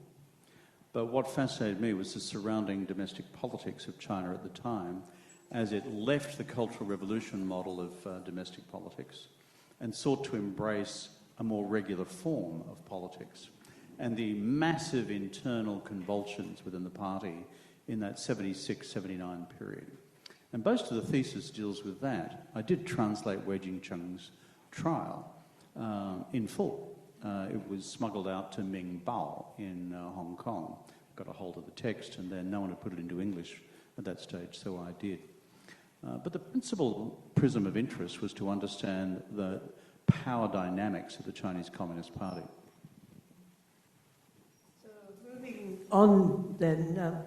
but what fascinated me was the surrounding domestic politics of China at the time, as it left the Cultural Revolution model of domestic politics and sought to embrace a more regular form of politics, and the massive internal convulsions within the party in that 76-79 period. And most of the thesis deals with that. I did translate Wei Jingsheng's trial in full. It was smuggled out to Ming Bao in Hong Kong. Got a hold of the text, and then no one had put it into English at that stage, so I did. But the principal prism of interest was to understand the power dynamics of the Chinese Communist Party. So moving on then,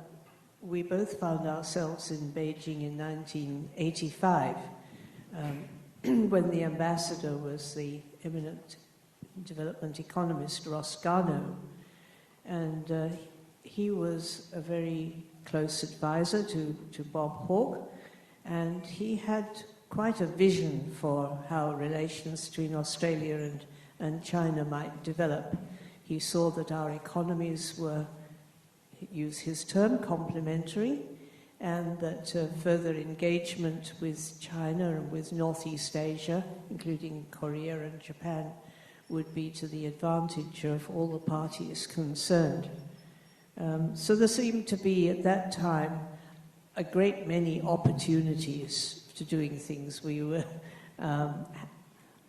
we both found ourselves in Beijing in 1985, when the ambassador was the eminent development economist Ross Garnaut, and he was a very close advisor to Bob Hawke, and he had quite a vision for how relations between Australia and China might develop. He saw that our economies were, use his term, complementary, and that further engagement with China and with Northeast Asia, including Korea and Japan, would be to the advantage of all the parties concerned. So there seemed to be, at that time, a great many opportunities to doing things. We were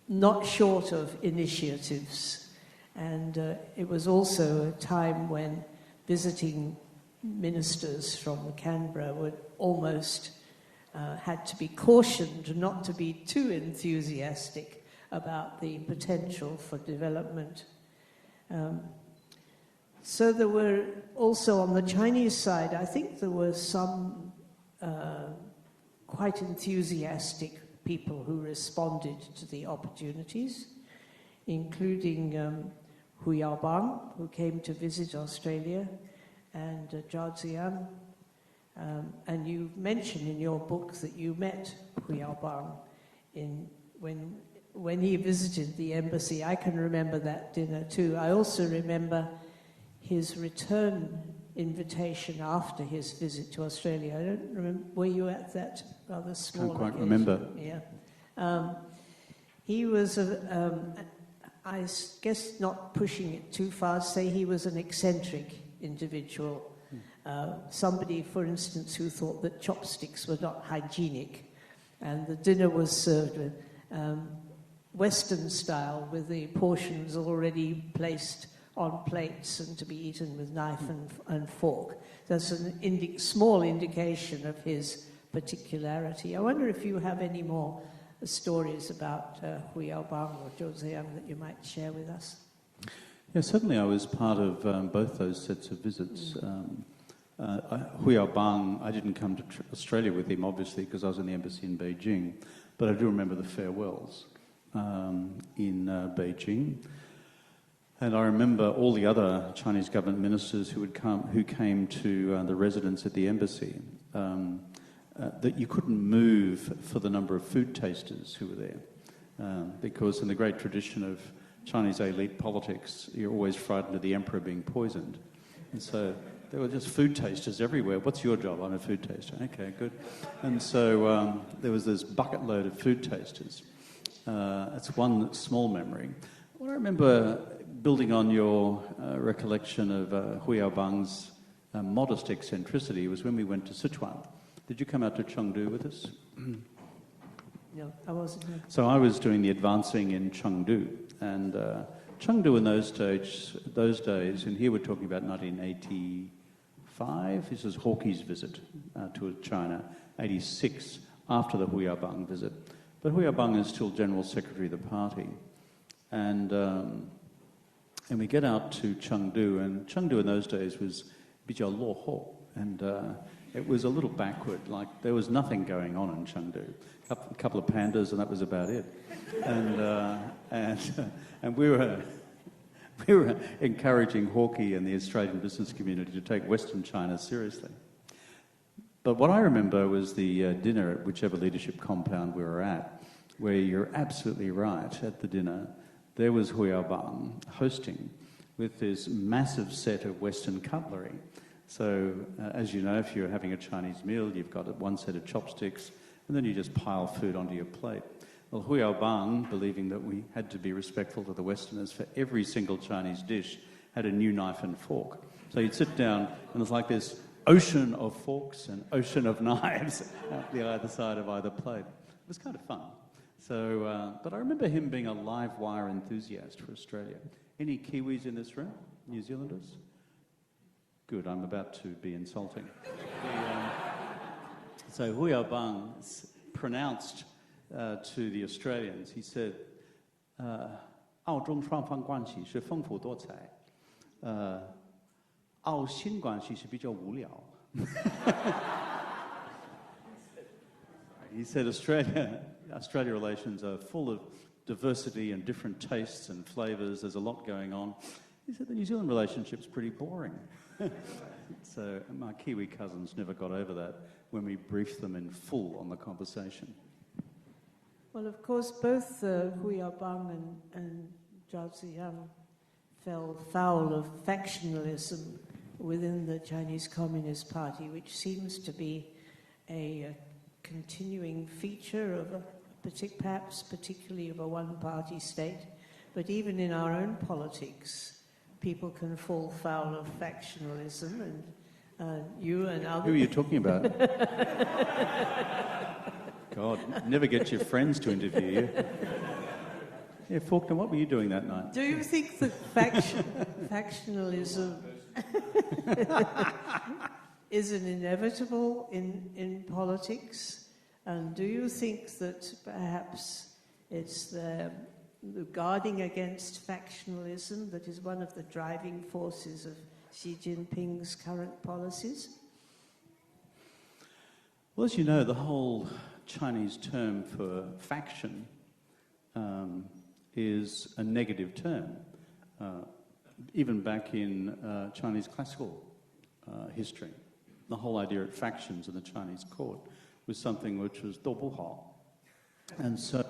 not short of initiatives. And it was also a time when visiting ministers from Canberra would almost had to be cautioned not to be too enthusiastic about the potential for development. So there were also on the Chinese side, I think there were some quite enthusiastic people who responded to the opportunities, including Hu Yaobang, who came to visit Australia, and Jocelyn. And you mention in your book that you met Hu Yaobang when he visited the embassy. I can remember that dinner too. I also remember his return invitation after his visit to Australia. I don't remember, were you at that rather small Can't quite occasion? remember. Yeah. He was, I guess not pushing it too far, say he was an eccentric individual. Somebody, for instance, who thought that chopsticks were not hygienic, and the dinner was served with Western style, with the portions already placed on plates and to be eaten with knife and fork. That's a small indication of his particularity. I wonder if you have any more stories about Hu Yaobang or Zhou Ziyang that you might share with us. Yeah, certainly I was part of both those sets of visits. Hu Yaobang, I didn't come to Australia with him, obviously, because I was in the embassy in Beijing, but I do remember the farewells in Beijing. And I remember all the other Chinese government ministers who came to the residence at the embassy, that you couldn't move for the number of food tasters who were there. Because in the great tradition of Chinese elite politics, you're always frightened of the emperor being poisoned. And so there were just food tasters everywhere. What's your job? I'm a food taster. Okay, good. And so there was this bucket load of food tasters. That's one small memory. What I remember, building on your recollection of Hu Yaobang's modest eccentricity, was when we went to Sichuan. Did you come out to Chengdu with us? No, I wasn't here. So I was doing the advancing in Chengdu, and Chengdu in those days, and here we're talking about 1985. This is Hawke's visit to China, 86, after the Hu Yaobang visit. But Hu Yaobang is still General Secretary of the party, and we get out to Chengdu, and Chengdu in those days was 比较落後, and it was a little backward. Like there was nothing going on in Chengdu. A couple of pandas, and that was about it. And we were encouraging Hawke and the Australian business community to take Western China seriously. But what I remember was the dinner at whichever leadership compound we were at, where you're absolutely right, at the dinner, there was Hu Yaobang hosting with this massive set of Western cutlery. So, as you know, if you're having a Chinese meal, you've got one set of chopsticks, and then you just pile food onto your plate. Well, Hu Yaobang, believing that we had to be respectful to the Westerners, for every single Chinese dish had a new knife and fork. So you'd sit down, and there's like this ocean of forks and ocean of knives out the either side of either plate. It was kind of fun. So, but I remember him being a live wire enthusiast for Australia. Any Kiwis in this room? New Zealanders? Good, I'm about to be insulting. So Hu Yaobang pronounced to the Australians, he said, 澳中双方关系是丰富多彩，澳新关系是比较无聊。 He said Australia relations are full of diversity and different tastes and flavours. There's a lot going on. He said the New Zealand relationship's pretty boring. So my Kiwi cousins never got over that when we briefed them in full on the conversation. Well, of course, both Hu Yaobang and Zhao Ziyang fell foul of factionalism within the Chinese Communist Party, which seems to be a continuing feature of perhaps particularly of a one-party state. But even in our own politics, people can fall foul of factionalism, and you and others. Who are you talking about? God, never get your friends to interview you. Yeah, Faulkner, what were you doing that night? Do you think that factionalism is an inevitable in politics? And do you think that perhaps it's the guarding against factionalism that is one of the driving forces of Xi Jinping's current policies? Well, as you know, the whole Chinese term for faction is a negative term. Even back in Chinese classical history, the whole idea of factions in the Chinese court was something which was 斗不好. And so,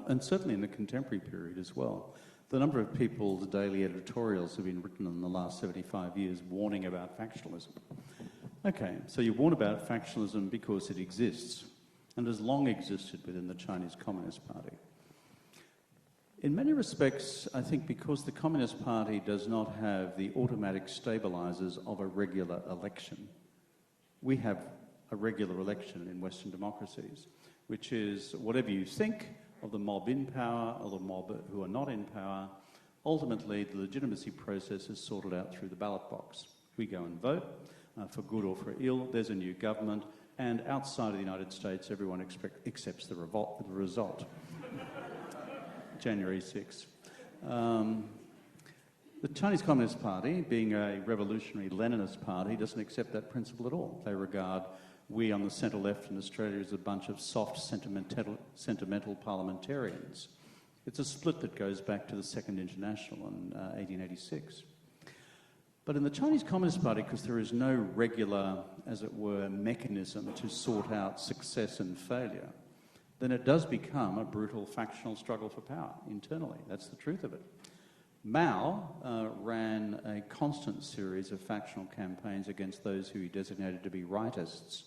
and certainly in the contemporary period as well, the number of people, the daily editorials have been written in the last 75 years warning about factionalism. Okay, so you warn about factionalism because it exists and has long existed within the Chinese Communist Party. In many respects, I think because the Communist Party does not have the automatic stabilizers of a regular election, we have a regular election in Western democracies, which is whatever you think of the mob in power or the mob who are not in power, ultimately the legitimacy process is sorted out through the ballot box. We go and vote, for good or for ill, there's a new government, and outside of the United States, everyone accepts the result. January 6th. The Chinese Communist Party, being a revolutionary Leninist party, doesn't accept that principle at all. They regard we on the centre-left in Australia as a bunch of soft, sentimental parliamentarians. It's a split that goes back to the Second International in 1886. But in the Chinese Communist Party, because there is no regular, as it were, mechanism to sort out success and failure, then it does become a brutal factional struggle for power internally. That's the truth of it. Mao ran a constant series of factional campaigns against those who he designated to be rightists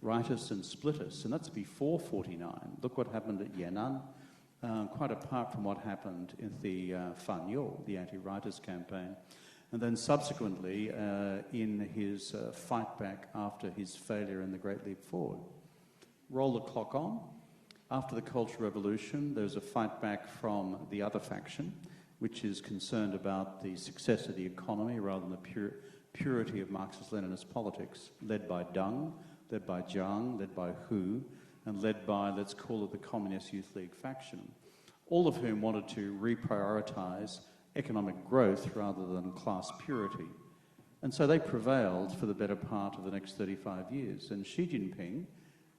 and splittists, and that's before 49. Look what happened at Yan'an, quite apart from what happened in the Fan You, the anti-rightist campaign. And then subsequently, in his fight back after his failure in the Great Leap Forward. Roll the clock on. After the Cultural Revolution, there's a fight back from the other faction, which is concerned about the success of the economy rather than the purity of Marxist-Leninist politics, led by Deng, led by Jiang, led by Hu, and led by, let's call it, the Communist Youth League faction, all of whom wanted to reprioritise economic growth rather than class purity. And so they prevailed for the better part of the next 35 years. And Xi Jinping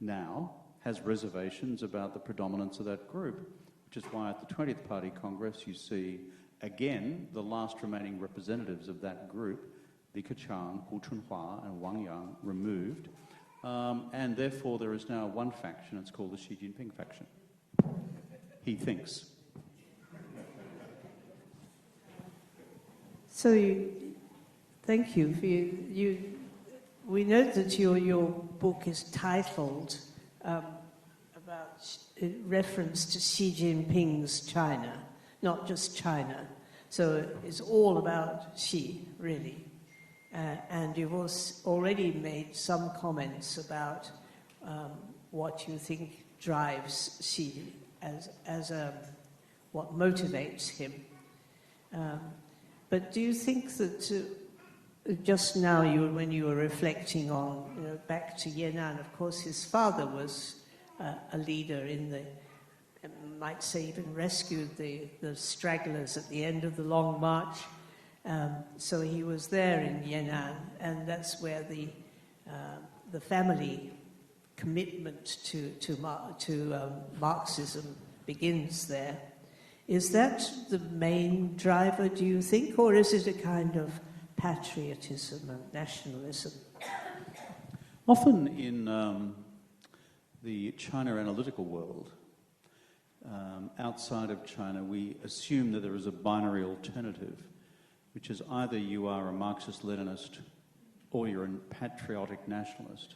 now has reservations about the predominance of that group, which is why at the 20th Party Congress you see, again, the last remaining representatives of that group, Li Keqiang, Hu Chunhua and Wang Yang, removed. And therefore there is now one faction, it's called the Xi Jinping faction. He thinks. So, thank you. We know that your book is titled about reference to Xi Jinping's China, not just China. So it's all about Xi, really. And you've already made some comments about what you think drives Xi as what motivates him. But do you think that just now, when you were reflecting on, back to Yan'an, of course, his father was a leader in the, might say, even rescued the stragglers at the end of the Long March. So he was there in Yan'an, and that's where the family commitment to Marxism begins there. Is that the main driver, do you think, or is it a kind of patriotism and nationalism? Often in the China analytical world, outside of China, we assume that there is a binary alternative, which is either you are a Marxist-Leninist or you're a patriotic nationalist.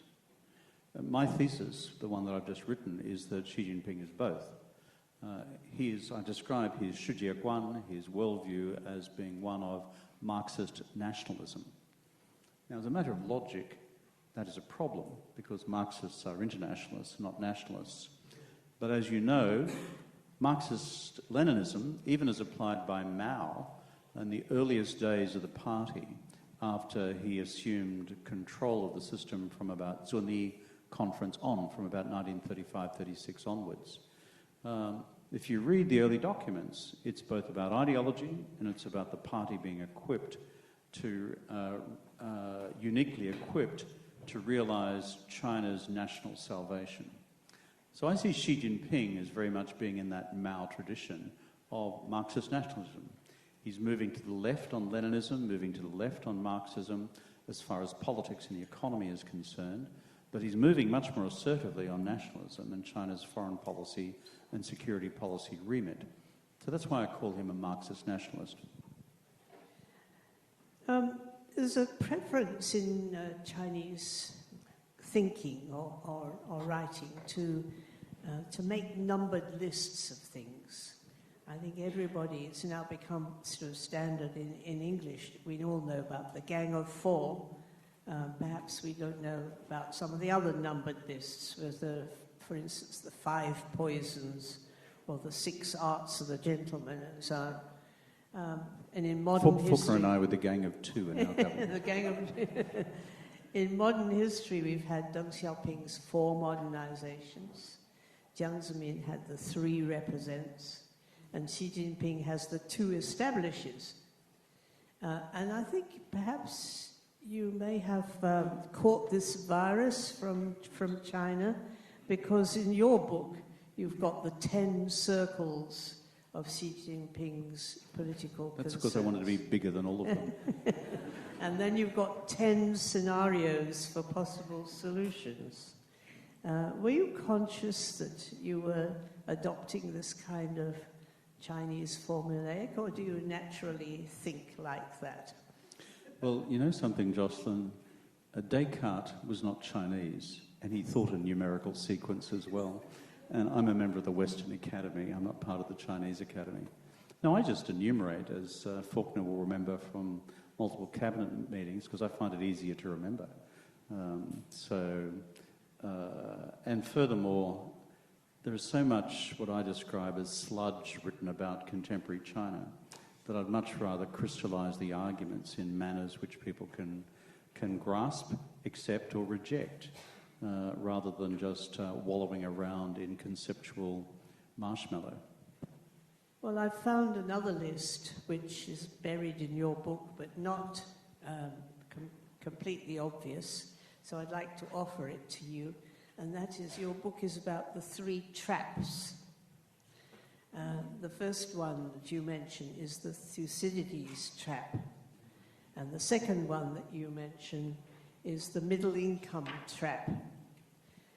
My thesis, the one that I've just written, is that Xi Jinping is both. I describe his Shujieguan, his worldview, as being one of Marxist nationalism. Now, as a matter of logic, that is a problem, because Marxists are internationalists, not nationalists. But as you know, Marxist-Leninism, even as applied by Mao in the earliest days of the party, after he assumed control of the system from about Zuni Conference on, from about 1935-36 onwards. If you read the early documents, it's both about ideology and it's about the party being equipped to, uniquely equipped to realize China's national salvation. So I see Xi Jinping as very much being in that Mao tradition of Marxist nationalism. He's moving to the left on Leninism, moving to the left on Marxism as far as politics and the economy is concerned, but he's moving much more assertively on nationalism and China's foreign policy and security policy remit. So that's why I call him a Marxist nationalist. There's a preference in Chinese thinking or writing to make numbered lists of things. I think everybody, it's now become sort of standard in English. We all know about the Gang of Four. Perhaps we don't know about some of the other numbered lists, with for instance, the 5 poisons or the 6 arts of the gentleman and so on. And in modern history... Foucault and I were the Gang of 2 in our government. The Gang of... In modern history, we've had Deng Xiaoping's 4 modernizations. Jiang Zemin had the 3 represents. And Xi Jinping has the 2 establishes. And I think perhaps you may have caught this virus from China, because in your book you've got the 10 circles of Xi Jinping's political concerns. That's because I wanted to be bigger than all of them. And then you've got 10 scenarios for possible solutions. Were you conscious that you were adopting this kind of Chinese formulaic, or do you naturally think like that? Well, you know something, Jocelyn? Descartes was not Chinese, and he thought in numerical sequence as well. And I'm a member of the Western Academy. I'm not part of the Chinese Academy. No, I just enumerate, as Faulkner will remember from multiple cabinet meetings, because I find it easier to remember. And furthermore, there is so much what I describe as sludge written about contemporary China that I'd much rather crystallize the arguments in manners which people can grasp, accept or reject, rather than just wallowing around in conceptual marshmallow. Well, I've found another list which is buried in your book but not completely obvious, so I'd like to offer it to you. And that is, your book is about the 3 traps. The first one that you mention is the Thucydides trap. And the second one that you mention is the middle income trap.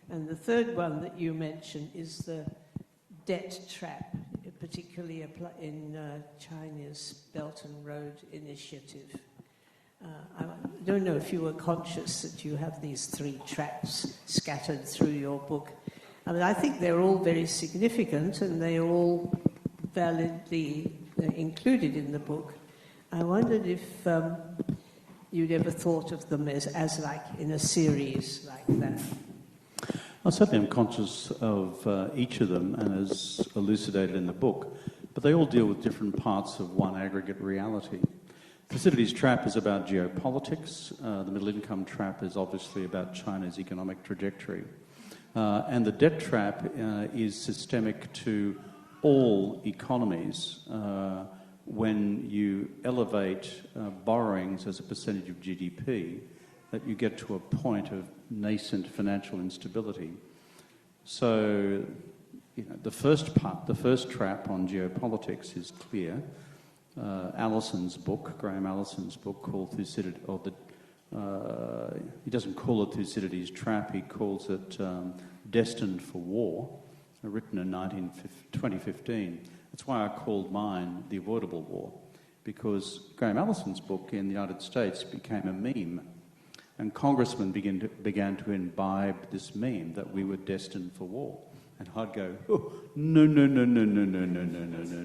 And the third one that you mention is the debt trap, particularly in China's Belt and Road Initiative. I don't know if you were conscious that you have these 3 traps scattered through your book. I mean, I think they're all very significant and they're all validly included in the book. I wondered if you'd ever thought of them as like in a series like that. Well, certainly I'm conscious of each of them and as elucidated in the book, but they all deal with different parts of one aggregate reality. Thucydides' trap is about geopolitics. The middle income trap is obviously about China's economic trajectory. And the debt trap is systemic to all economies. When you elevate borrowings as a percentage of GDP, that you get to a point of nascent financial instability. So, the first trap on geopolitics is clear. Allison's book, Graham Allison's book, called Thucydides, he doesn't call it Thucydides' trap, he calls it Destined for War, written in 2015. That's why I called mine The Avoidable War, because Graham Allison's book in the United States became a meme, and congressmen began to imbibe this meme that we were destined for war. And I'd go, oh, no, no, no, no, no, no, no, no, no, no,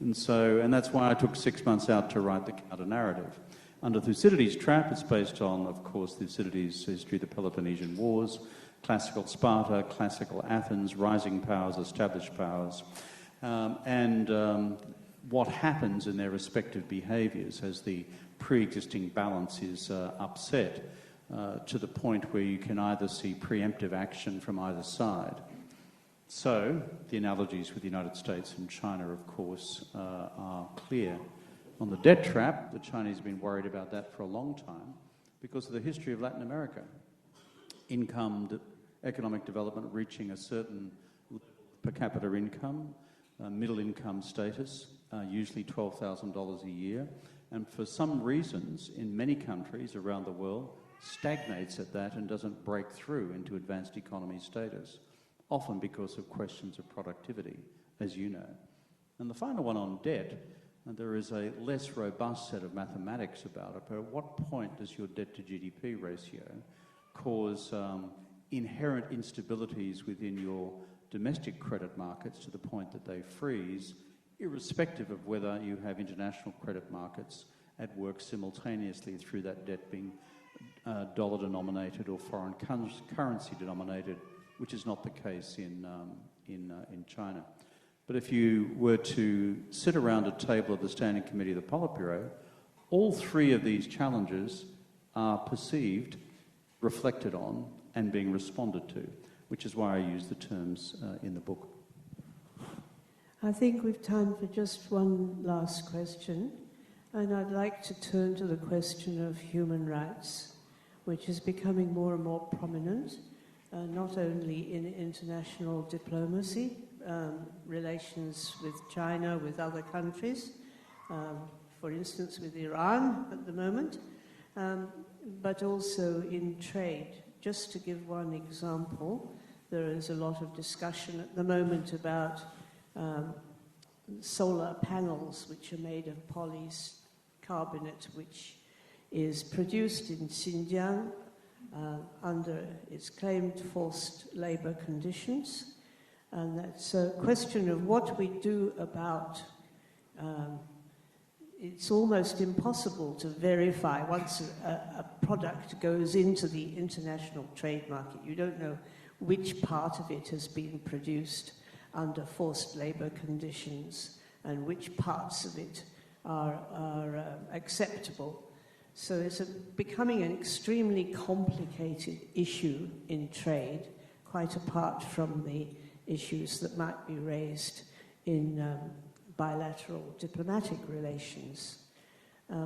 no. And that's why I took 6 months out to write the counter-narrative. Under Thucydides' trap, it's based on, of course, Thucydides' history of the Peloponnesian Wars, classical Sparta, classical Athens, rising powers, established powers, and what happens in their respective behaviours as the pre-existing balance is upset to the point where you can either see preemptive action from either side. So, the analogies with the United States and China, of course, are clear. On the debt trap, the Chinese have been worried about that for a long time because of the history of Latin America. Economic development reaching a certain per capita income, middle income status, usually $12,000 a year, and for some reasons, in many countries around the world, stagnates at that and doesn't break through into advanced economy status, often because of questions of productivity, as you know. And the final one on debt, there is a less robust set of mathematics about it, but at what point does your debt to GDP ratio cause inherent instabilities within your domestic credit markets to the point that they freeze, irrespective of whether you have international credit markets at work simultaneously through that debt being dollar denominated or foreign currency denominated, which is not the case in China. But if you were to sit around a table of the Standing Committee of the Politburo, all three of these challenges are perceived, reflected on, and being responded to, which is why I use the terms in the book. I think we've time for just one last question, and I'd like to turn to the question of human rights, which is becoming more and more prominent, not only in international diplomacy, relations with China, with other countries, for instance with Iran at the moment, but also in trade. Just to give one example, there is a lot of discussion at the moment about solar panels which are made of polycarbonate, which is produced in Xinjiang under its claimed forced labour conditions. And that's a question of what we do about it's almost impossible to verify once a product goes into the international trade market. You don't know which part of it has been produced under forced labour conditions and which parts of it are acceptable. So it's becoming an extremely complicated issue in trade, quite apart from the issues that might be raised in bilateral diplomatic relations.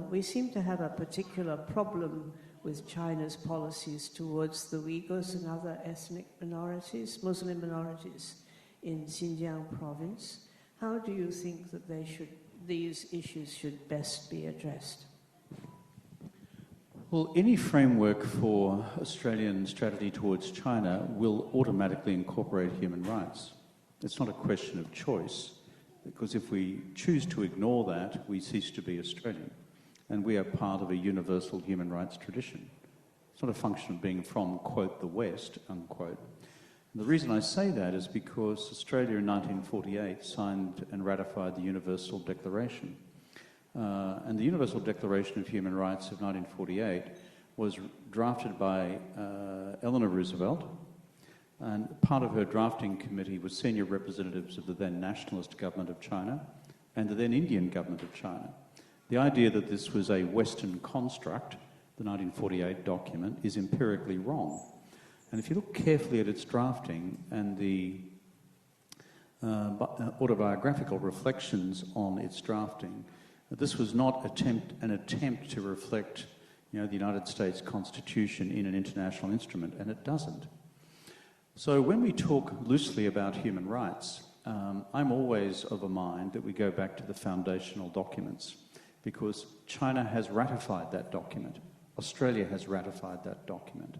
We seem to have a particular problem with China's policies towards the Uyghurs and other ethnic minorities, Muslim minorities in Xinjiang province. How do you think that these issues should best be addressed? Well, any framework for Australian strategy towards China will automatically incorporate human rights. It's not a question of choice, because if we choose to ignore that, we cease to be Australian, and we are part of a universal human rights tradition. It's not a function of being from, quote, the West, unquote. And the reason I say that is because Australia in 1948 signed and ratified the Universal Declaration. And the Universal Declaration of Human Rights of 1948 was drafted by Eleanor Roosevelt, and part of her drafting committee was senior representatives of the then nationalist government of China and the then Indian government of China. The idea that this was a Western construct, the 1948 document, is empirically wrong. And if you look carefully at its drafting and the autobiographical reflections on its drafting, this was not an attempt to reflect, the United States Constitution in an international instrument, and it doesn't. So when we talk loosely about human rights, I'm always of a mind that we go back to the foundational documents, because China has ratified that document. Australia has ratified that document.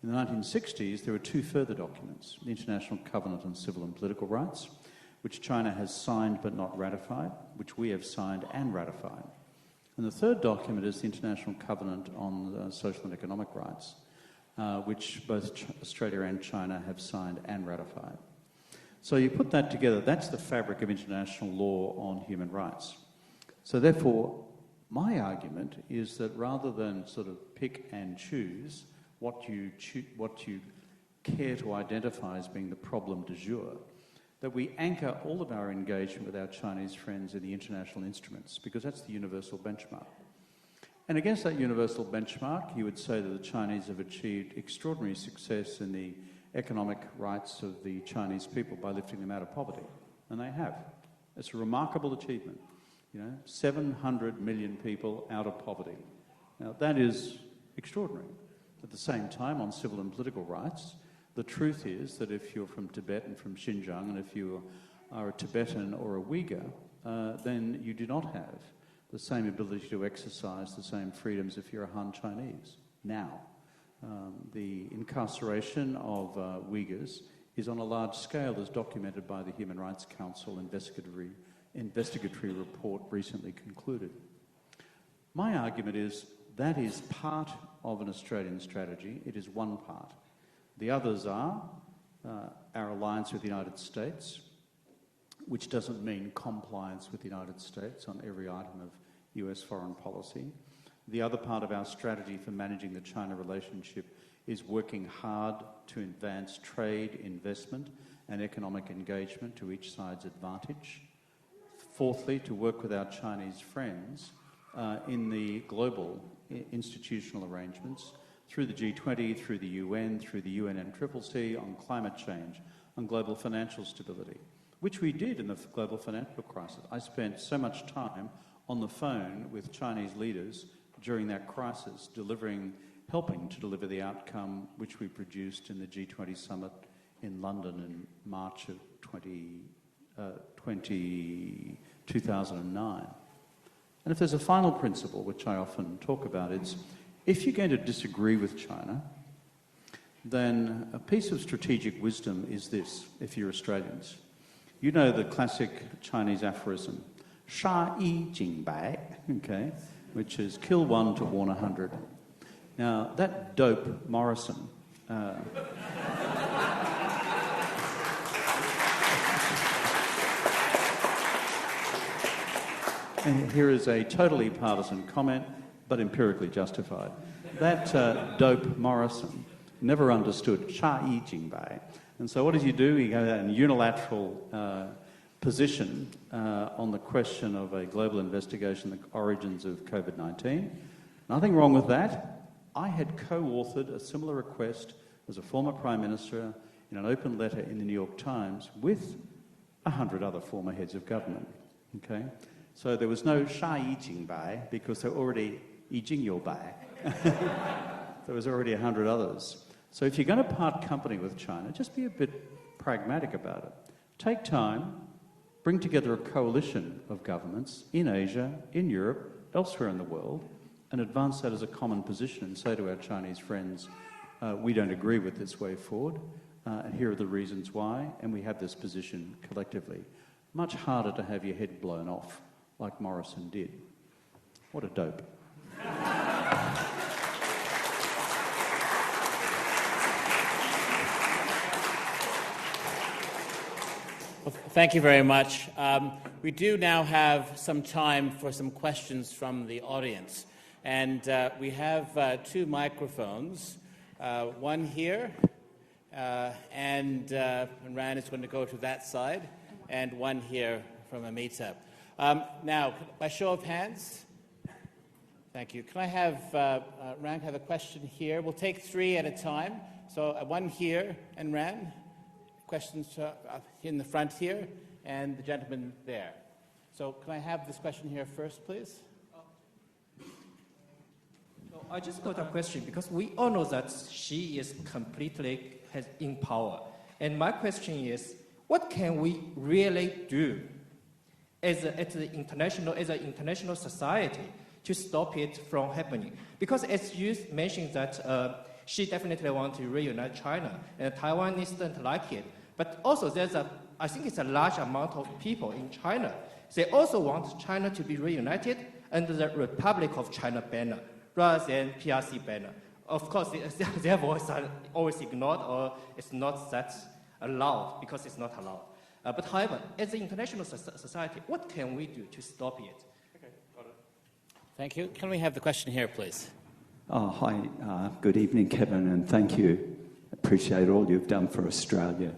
In the 1960s, there were two further documents, the International Covenant on Civil and Political Rights, which China has signed but not ratified, which we have signed and ratified. And the third document is the International Covenant on Social and Economic Rights, which both Australia and China have signed and ratified. So you put that together, that's the fabric of international law on human rights. So therefore, my argument is that rather than sort of pick and choose what you care to identify as being the problem du jour, that we anchor all of our engagement with our Chinese friends in the international instruments, because that's the universal benchmark. And against that universal benchmark, you would say that the Chinese have achieved extraordinary success in the economic rights of the Chinese people by lifting them out of poverty. And they have. It's a remarkable achievement. 700 million people out of poverty. Now, that is extraordinary. At the same time, on civil and political rights, the truth is that if you're from Tibet and from Xinjiang, and if you are a Tibetan or a Uyghur, then you do not have the same ability to exercise the same freedoms if you're a Han Chinese. Now, the incarceration of Uyghurs is on a large scale, as documented by the Human Rights Council investigatory report recently concluded. My argument is that is part of an Australian strategy. It is one part. The others are our alliance with the United States, which doesn't mean compliance with the United States on every item of US foreign policy. The other part of our strategy for managing the China relationship is working hard to advance trade, investment, and economic engagement to each side's advantage. Fourthly, to work with our Chinese friends in the global institutional arrangements through the G20, through the UN, through the UNMCCC on climate change, on global financial stability, which we did in the global financial crisis. I spent so much time on the phone with Chinese leaders during that crisis, helping to deliver the outcome which we produced in the G20 summit in London in March of 2009. And if there's a final principle, which I often talk about, it's if you're going to disagree with China, then a piece of strategic wisdom is this, if you're Australians. You know the classic Chinese aphorism, sha yi jing bai, okay, which is kill one to warn 100. Now, that dope Morrison and here is a totally partisan comment, but empirically justified. That dope Morrison never understood sha yi jing bai. And so what does he do? He goes out in unilateral position on the question of a global investigation, the origins of COVID-19. Nothing wrong with that. I had co-authored a similar request as a former Prime Minister in an open letter in the New York Times with 100 other former heads of government. Okay? So there was no sha yi jing bai because there were already yi jing yo bai. There was already 100 others. So if you're going to part company with China, just be a bit pragmatic about it. Take time, bring together a coalition of governments in Asia, in Europe, elsewhere in the world, and advance that as a common position and say to our Chinese friends, we don't agree with this way forward, and here are the reasons why, and we have this position collectively. Much harder to have your head blown off like Morrison did. What a dope. Well, thank you very much. We do now have some time for some questions from the audience. And we have two microphones, one here, and Ran is going to go to that side, and one here from Amita. Now, by show of hands, thank you. Can I have Ran have a question here? We'll take three at a time. So one here, and Ran. Questions in the front here, and the gentleman there. So can I have this question here first, please? So I just got a question, because we all know that she is completely in power. And my question is, what can we really do as an international society to stop it from happening? Because as you mentioned that she definitely wants to reunite China, and Taiwanese don't like it. But also I think it's a large amount of people in China. They also want China to be reunited under the Republic of China banner, rather than PRC banner. Of course, their voice are always ignored, or it's not that allowed, because it's not allowed. But however, as an international society, what can we do to stop it? Thank you. Can we have the question here, please? Hi, good evening, Kevin, and thank you. Appreciate all you've done for Australia.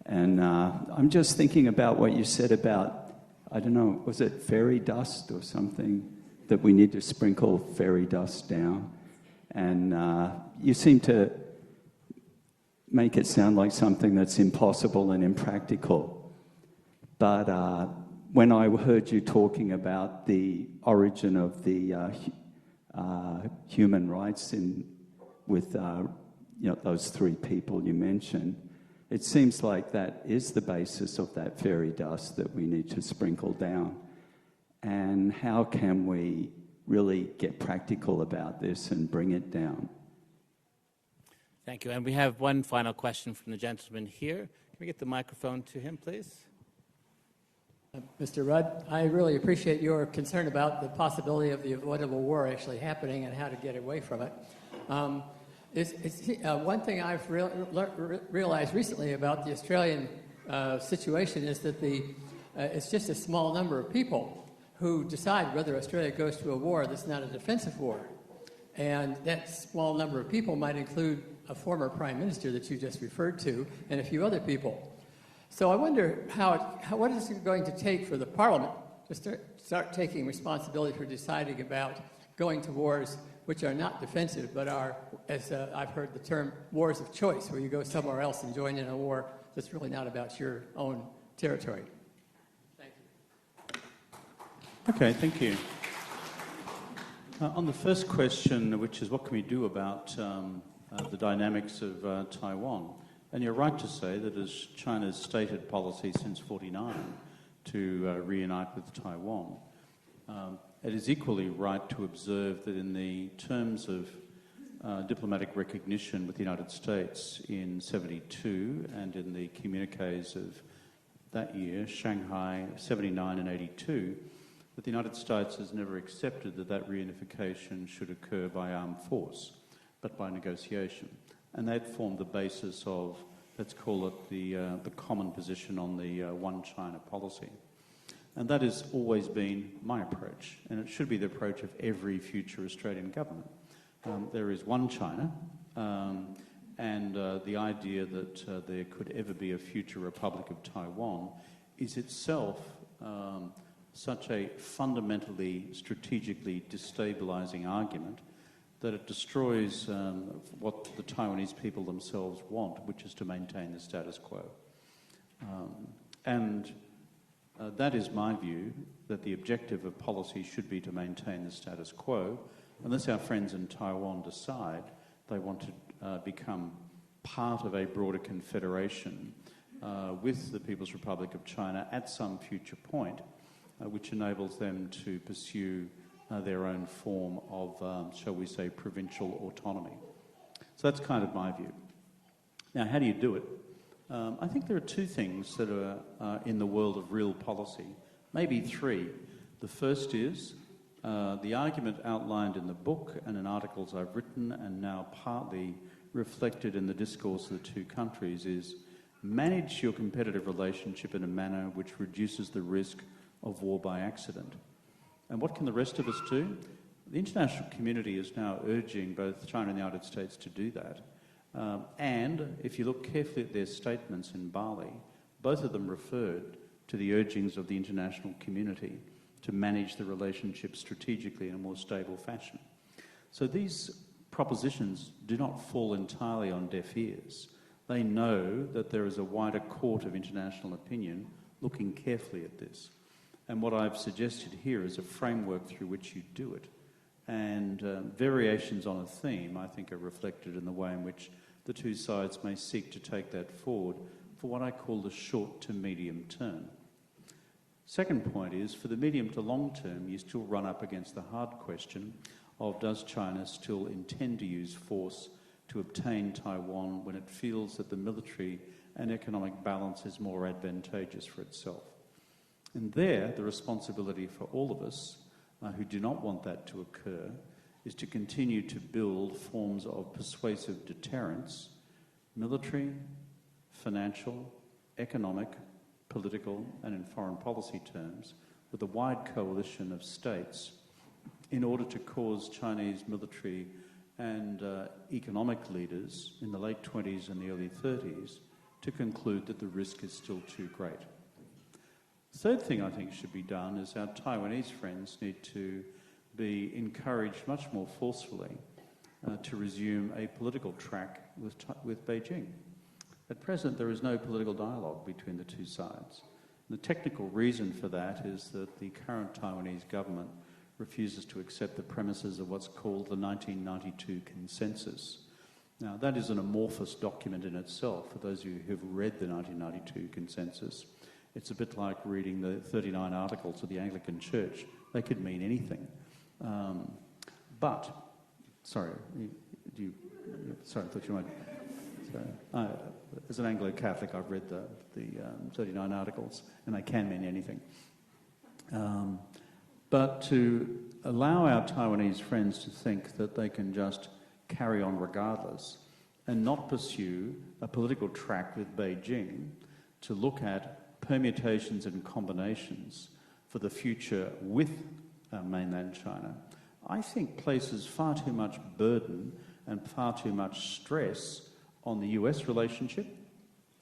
And I'm just thinking about what you said about, I don't know, was it fairy dust or something, that we need to sprinkle fairy dust down? And you seem to make it sound like something that's impossible and impractical. But when I heard you talking about the origin of the human rights with those three people you mentioned, it seems like that is the basis of that fairy dust that we need to sprinkle down. And how can we really get practical about this and bring it down? Thank you. And we have one final question from the gentleman here. Can we get the microphone to him, please? Mr. Rudd, I really appreciate your concern about the possibility of the avoidable war actually happening and how to get away from it. One thing I've realized recently about the Australian situation is that it's just a small number of people who decide whether Australia goes to a war that's not a defensive war. And that small number of people might include a former prime minister that you just referred to and a few other people. So I wonder what is it going to take for the Parliament to start taking responsibility for deciding about going to wars which are not defensive, but are, as I've heard the term, wars of choice, where you go somewhere else and join in a war that's really not about your own territory. Thank you. Okay, thank you. On the first question, which is what can we do about the dynamics of Taiwan, and you're right to say that as China's stated policy since 1949 to reunite with Taiwan, it is equally right to observe that in the terms of diplomatic recognition with the United States in 1972 and in the communiques of that year, Shanghai 1979 and 1982, that the United States has never accepted that reunification should occur by armed force, but by negotiation. And that formed the basis of, let's call it the common position on the One China policy. And that has always been my approach, and it should be the approach of every future Australian government. There is one China, and the idea that there could ever be a future Republic of Taiwan is itself such a fundamentally, strategically destabilising argument that it destroys what the Taiwanese people themselves want, which is to maintain the status quo. That is my view, that the objective of policy should be to maintain the status quo, unless our friends in Taiwan decide they want to become part of a broader confederation with the People's Republic of China at some future point, which enables them to pursue their own form of, shall we say, provincial autonomy. So that's kind of my view. Now, how do you do it? I think there are two things that are in the world of real policy, maybe three. The first is the argument outlined in the book and in articles I've written and now partly reflected in the discourse of the two countries is manage your competitive relationship in a manner which reduces the risk of war by accident. And what can the rest of us do? The international community is now urging both China and the United States to do that. And if you look carefully at their statements in Bali, both of them referred to the urgings of the international community to manage the relationship strategically in a more stable fashion. So these propositions do not fall entirely on deaf ears. They know that there is a wider court of international opinion looking carefully at this. And what I've suggested here is a framework through which you do it. And variations on a theme, I think, are reflected in the way in which the two sides may seek to take that forward for what I call the short to medium term. Second point is, for the medium to long term, you still run up against the hard question of does China still intend to use force to obtain Taiwan when it feels that the military and economic balance is more advantageous for itself. And there, the responsibility for all of us who do not want that to occur is to continue to build forms of persuasive deterrence, military, financial, economic, political and in foreign policy terms, with a wide coalition of states in order to cause Chinese military and economic leaders in the late 20s and the early 30s to conclude that the risk is still too great. The third thing I think should be done is our Taiwanese friends need to be encouraged much more forcefully to resume a political track with Beijing. At present, there is no political dialogue between the two sides. The technical reason for that is that the current Taiwanese government refuses to accept the premises of what's called the 1992 Consensus. Now, that is an amorphous document in itself. For those of you who've read the 1992 Consensus, it's a bit like reading the 39 Articles of the Anglican Church. They could mean anything. Sorry, I thought you might... as an Anglo-Catholic, I've read the 39 Articles, and they can mean anything. But to allow our Taiwanese friends to think that they can just carry on regardless and not pursue a political track with Beijing to look at permutations and combinations for the future with mainland China, I think places far too much burden and far too much stress on the US relationship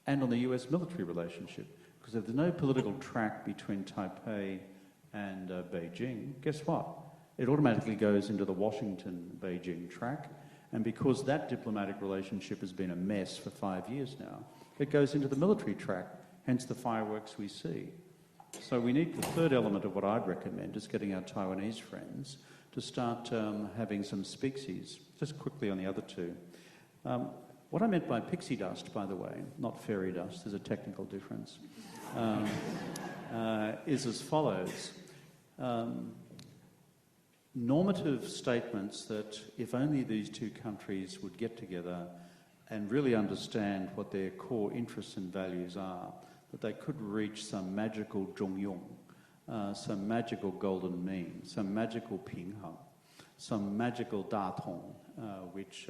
and on the US military relationship. Because if there's no political track between Taipei and Beijing, guess what? It automatically goes into the Washington-Beijing track, and because that diplomatic relationship has been a mess for 5 years now, it goes into the military track, hence the fireworks we see. So we need the third element of what I'd recommend is getting our Taiwanese friends to start having some speaksies. Just quickly on the other two. What I meant by pixie dust, by the way, not fairy dust, there's a technical difference, is as follows. Normative statements that if only these two countries would get together and really understand what their core interests and values are, that they could reach some magical zhongyong, some magical golden mean, some magical pinghang, some magical datong, which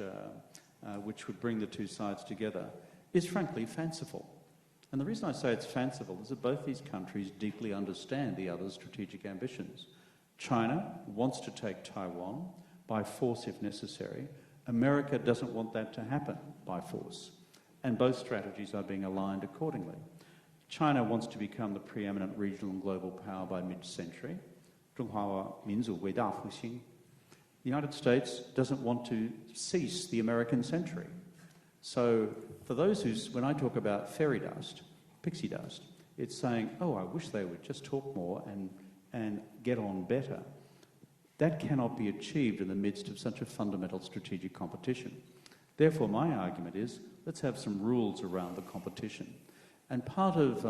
would bring the two sides together, is frankly fanciful. And the reason I say it's fanciful is that both these countries deeply understand the other's strategic ambitions. China wants to take Taiwan by force if necessary. America doesn't want that to happen by force. And both strategies are being aligned accordingly. China wants to become the preeminent regional and global power by mid-century. The United States doesn't want to cease the American century. So for those when I talk about fairy dust, pixie dust, it's saying, oh, I wish they would just talk more and get on better. That cannot be achieved in the midst of such a fundamental strategic competition. Therefore, my argument is, let's have some rules around the competition. And part of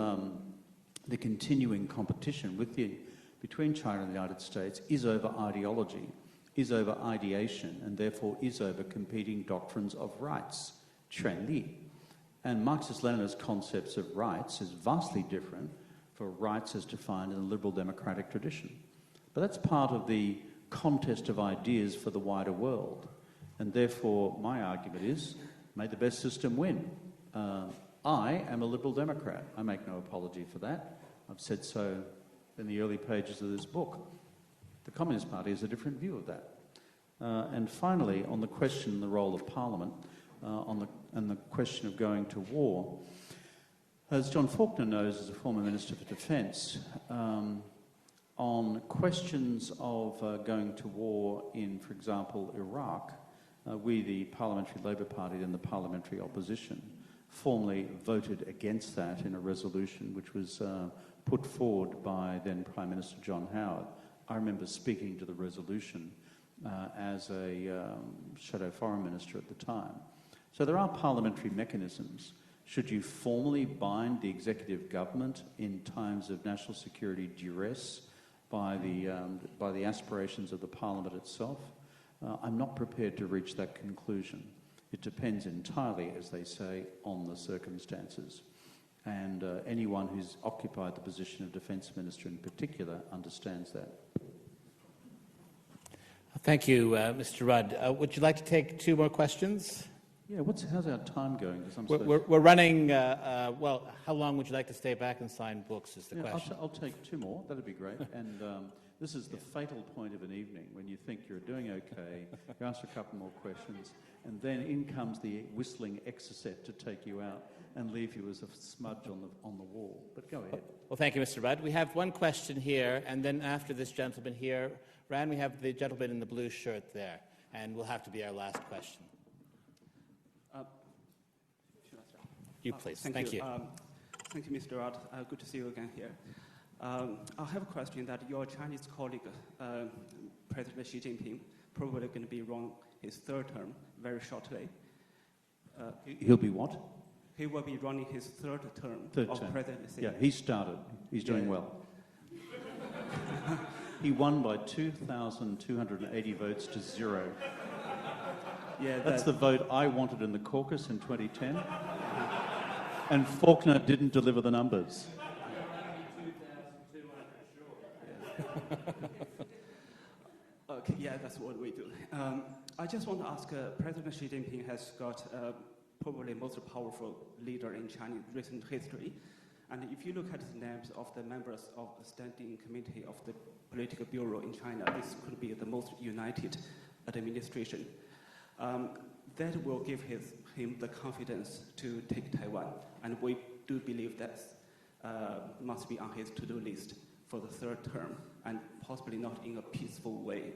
the continuing competition between China and the United States is over ideology, is over ideation, and therefore is over competing doctrines of rights, 权利. And Marxist-Leninist concepts of rights is vastly different for rights as defined in the liberal democratic tradition. But that's part of the contest of ideas for the wider world. And therefore, my argument is, may the best system win. I am a liberal democrat. I make no apology for that. I've said so in the early pages of this book. The Communist Party has a different view of that. And finally, on the question and the role of Parliament, and the question of going to war, as John Faulkner knows as a former Minister for Defence, on questions of going to war in, for example, Iraq, we, the Parliamentary Labour Party and the Parliamentary Opposition, formally voted against that in a resolution which was put forward by then Prime Minister John Howard. I remember speaking to the resolution as a shadow foreign minister at the time. So there are parliamentary mechanisms. Should you formally bind the executive government in times of national security duress by the aspirations of the parliament itself? I'm not prepared to reach that conclusion. It depends entirely, as they say, on the circumstances. And anyone who's occupied the position of Defence Minister in particular understands that. Thank you, Mr. Rudd. Would you like to take two more questions? Yeah, how's our time going? 'Cause I'm We're running, well, how long would you like to stay back and sign books is the Yeah, question. I'll take two more. That'd be great. And this is the fatal point of an evening when you think you're doing okay, you ask a couple more questions, and then in comes the whistling exocet to take you out and leave you as a smudge on the wall. But go ahead. Well, thank you, Mr. Rudd. We have one question here, and then after this gentleman here, Ran, we have the gentleman in the blue shirt there, and will have to be our last question. You, please. Thank you. Thank you, Mr. Rudd. Good to see you again here. I have a question that your Chinese colleague, President Xi Jinping, probably going to be running his third term very shortly. He'll be what? He will be running his third term of presidency. Yeah, he started. He's doing well. He won by 2,280 votes to 0. Yeah, That's the vote I wanted in the caucus in 2010. And Faulkner didn't deliver the numbers. Okay, yeah, that's what we do. I just want to ask, President Xi Jinping has got probably most powerful leader in Chinese recent history. And if you look at the names of the members of the Standing Committee of the Political Bureau in China, this could be the most united administration. That will give him the confidence to take Taiwan. And we do believe that must be on his to-do list for the third term, and possibly not in a peaceful way.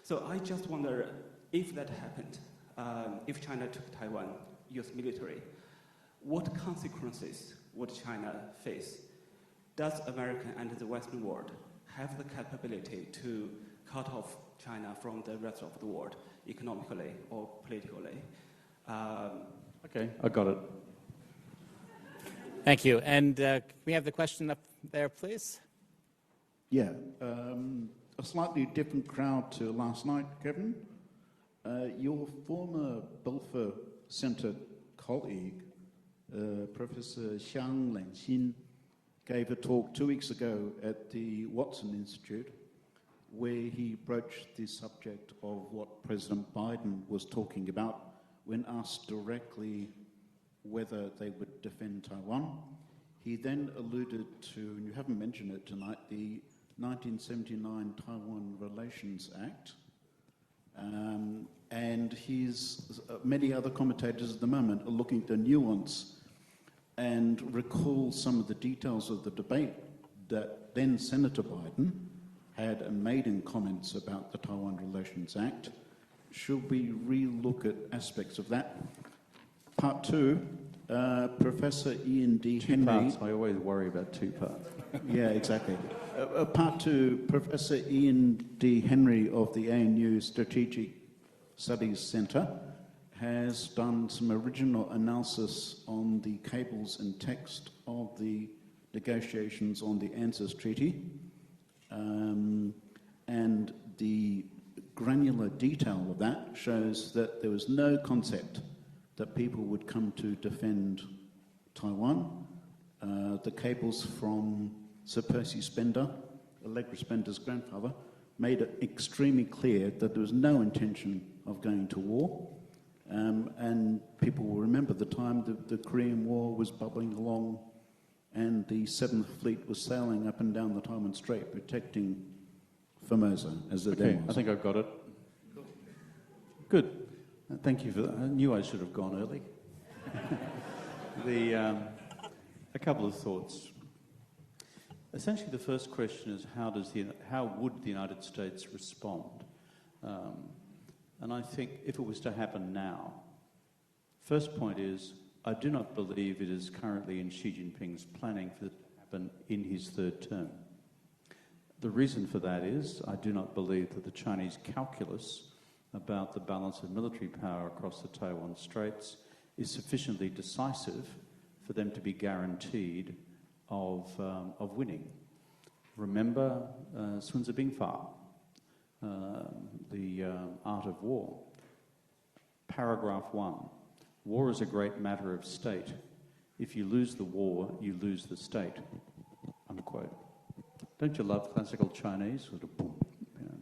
So I just wonder if that happened, if China took Taiwan, US military, what consequences would China face? Does America and the Western world have the capability to cut off China from the rest of the world, economically or politically? Okay, I got it. Thank you. And can we have the question up there, please? Yeah, a slightly different crowd to last night, Kevin. Your former Belfer Centre colleague, Professor Xiang Lenxin, gave a talk 2 weeks ago at the Watson Institute where he broached the subject of what President Biden was talking about when asked directly whether they would defend Taiwan. He then alluded to, and you haven't mentioned it tonight, the 1979 Taiwan Relations Act. And many other commentators at the moment are looking at the nuance and recall some of the details of the debate that then Senator Biden had and made in comments about the Taiwan Relations Act. Should we re-look at aspects of that? Part two, Professor Ian D. Henry. Parts. I always worry about two parts. Yeah, exactly. Part two, Professor Ian D. Henry of the ANU Strategic Studies Centre has done some original analysis on the cables and text of the negotiations on the ANZUS Treaty, and the granular detail of that shows that there was no concept that people would come to defend Taiwan. The cables from Sir Percy Spender, Allegra Spender's grandfather, made it extremely clear that there was no intention of going to war. And people will remember the time the Korean War was bubbling along and the 7th Fleet was sailing up and down the Taiwan Strait protecting Formosa, as it then was. I think I've got it. Good. Thank you for that. I knew I should have gone early. A couple of thoughts. Essentially, the first question is how would the United States respond? And I think if it was to happen now, first point is I do not believe it is currently in Xi Jinping's planning for it to happen in his third term. The reason for that is I do not believe that the Chinese calculus about the balance of military power across the Taiwan Straits is sufficiently decisive for them to be guaranteed of winning. Remember Sun Tzu Bing Fa, the Art of War. Paragraph 1, war is a great matter of state. If you lose the war, you lose the state, unquote. Don't you love classical Chinese? Sort of boom. You know.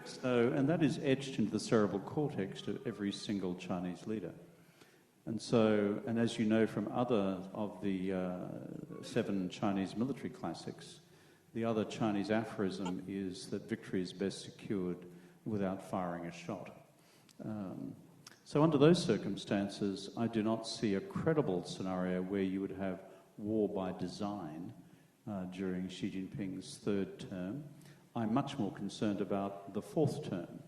So, and that is etched into the cerebral cortex of every single Chinese leader. And as you know from other of the 7 Chinese military classics, the other Chinese aphorism is that victory is best secured without firing a shot. So under those circumstances, I do not see a credible scenario where you would have war by design during Xi Jinping's 3rd term. I'm much more concerned about the 4th term.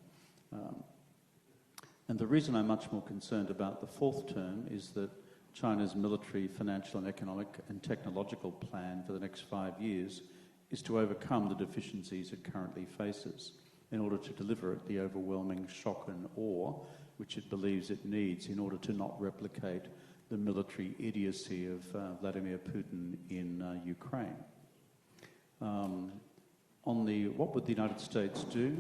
And the reason I'm much more concerned about the 4th term is that China's military, financial and economic and technological plan for the next 5 years is to overcome the deficiencies it currently faces in order to deliver it the overwhelming shock and awe which it believes it needs in order to not replicate the military idiocy of Vladimir Putin in Ukraine. What would the United States do?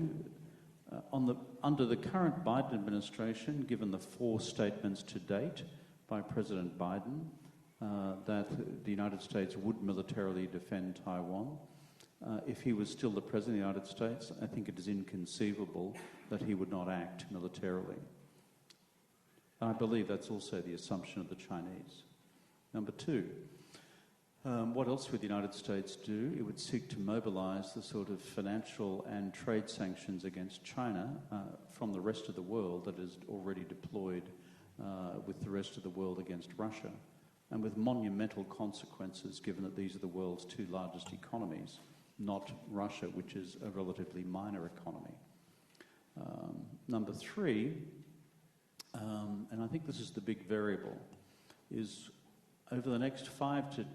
Under the current Biden administration, given the 4 statements to date by President Biden that the United States would militarily defend Taiwan, if he was still the President of the United States, I think it is inconceivable that he would not act militarily. I believe that's also the assumption of the Chinese. Number 2, what else would the United States do? It would seek to mobilise the sort of financial and trade sanctions against China from the rest of the world that is already deployed with the rest of the world against Russia, and with monumental consequences given that these are the world's 2 largest economies, not Russia, which is a relatively minor economy. Number 3, and I think this is the big variable, is over the next 5 to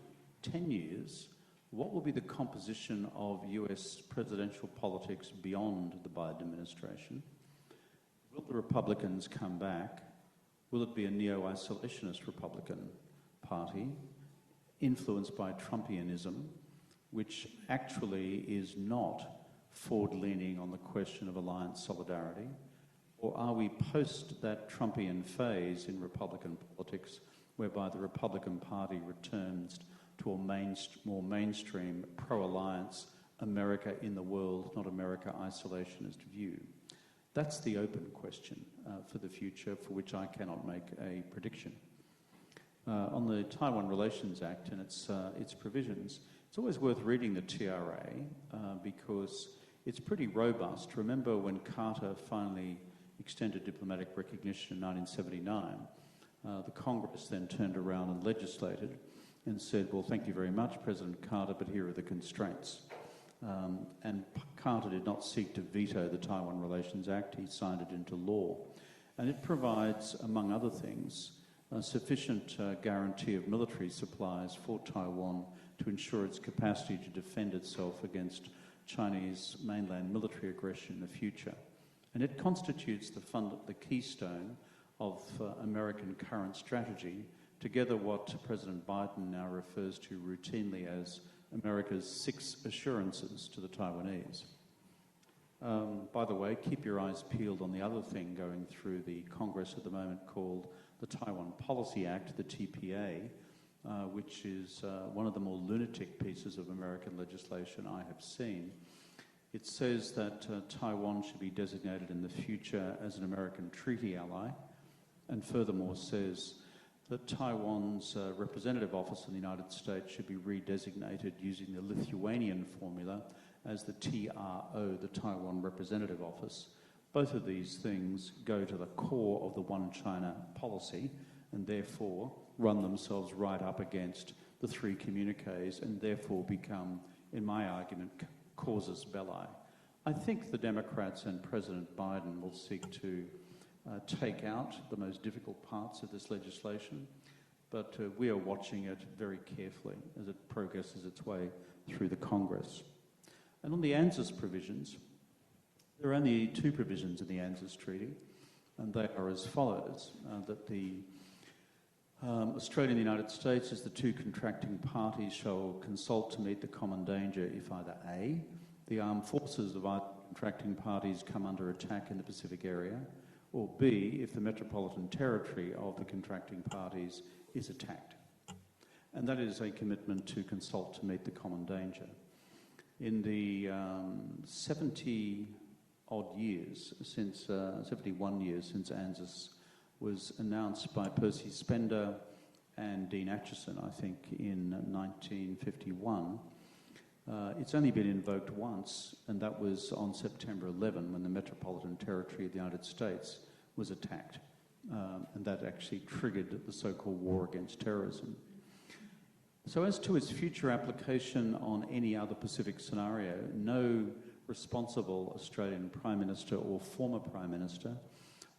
10 years, what will be the composition of US presidential politics beyond the Biden administration? Will the Republicans come back? Will it be a neo-isolationist Republican Party influenced by Trumpianism, which actually is not forward-leaning on the question of alliance solidarity? Or are we post that Trumpian phase in Republican politics whereby the Republican Party returns to a more mainstream pro-alliance America in the world, not America isolationist view? That's the open question for the future, for which I cannot make a prediction. On the Taiwan Relations Act and its provisions, it's always worth reading the TRA because it's pretty robust. Remember when Carter finally extended diplomatic recognition in 1979, the Congress then turned around and legislated and said, well, thank you very much, President Carter, but here are the constraints. And Carter did not seek to veto the Taiwan Relations Act. He signed it into law. And it provides, among other things, a sufficient guarantee of military supplies for Taiwan to ensure its capacity to defend itself against Chinese mainland military aggression in the future. And it constitutes the keystone of American current strategy, together what President Biden now refers to routinely as America's 6 assurances to the Taiwanese. By the way, keep your eyes peeled on the other thing going through the Congress at the moment called the Taiwan Policy Act, the TPA, which is one of the more lunatic pieces of American legislation I have seen. It says that Taiwan should be designated in the future as an American treaty ally, and furthermore says that Taiwan's representative office in the United States should be redesignated using the Lithuanian formula as the TRO, the Taiwan Representative Office. Both of these things go to the core of the One China policy and therefore run themselves right up against the 3 communiques and therefore become, in my argument, causus belli. I think the Democrats and President Biden will seek to take out the most difficult parts of this legislation, but we are watching it very carefully as it progresses its way through the Congress. And on the ANZUS provisions, there are only 2 provisions in the ANZUS Treaty, and they are as follows, that the Australia and the United States, as the 2 contracting parties, shall consult to meet the common danger if either A, the armed forces of either contracting parties come under attack in the Pacific area, or B, if the metropolitan territory of the contracting parties is attacked. And that is a commitment to consult to meet the common danger. In the 71 years since ANZUS was announced by Percy Spender and Dean Acheson, I think, in 1951. It's only been invoked once, and that was on September 11 when the Metropolitan Territory of the United States was attacked. And that actually triggered the so-called war against terrorism. So as to its future application on any other Pacific scenario, no responsible Australian Prime Minister or former Prime Minister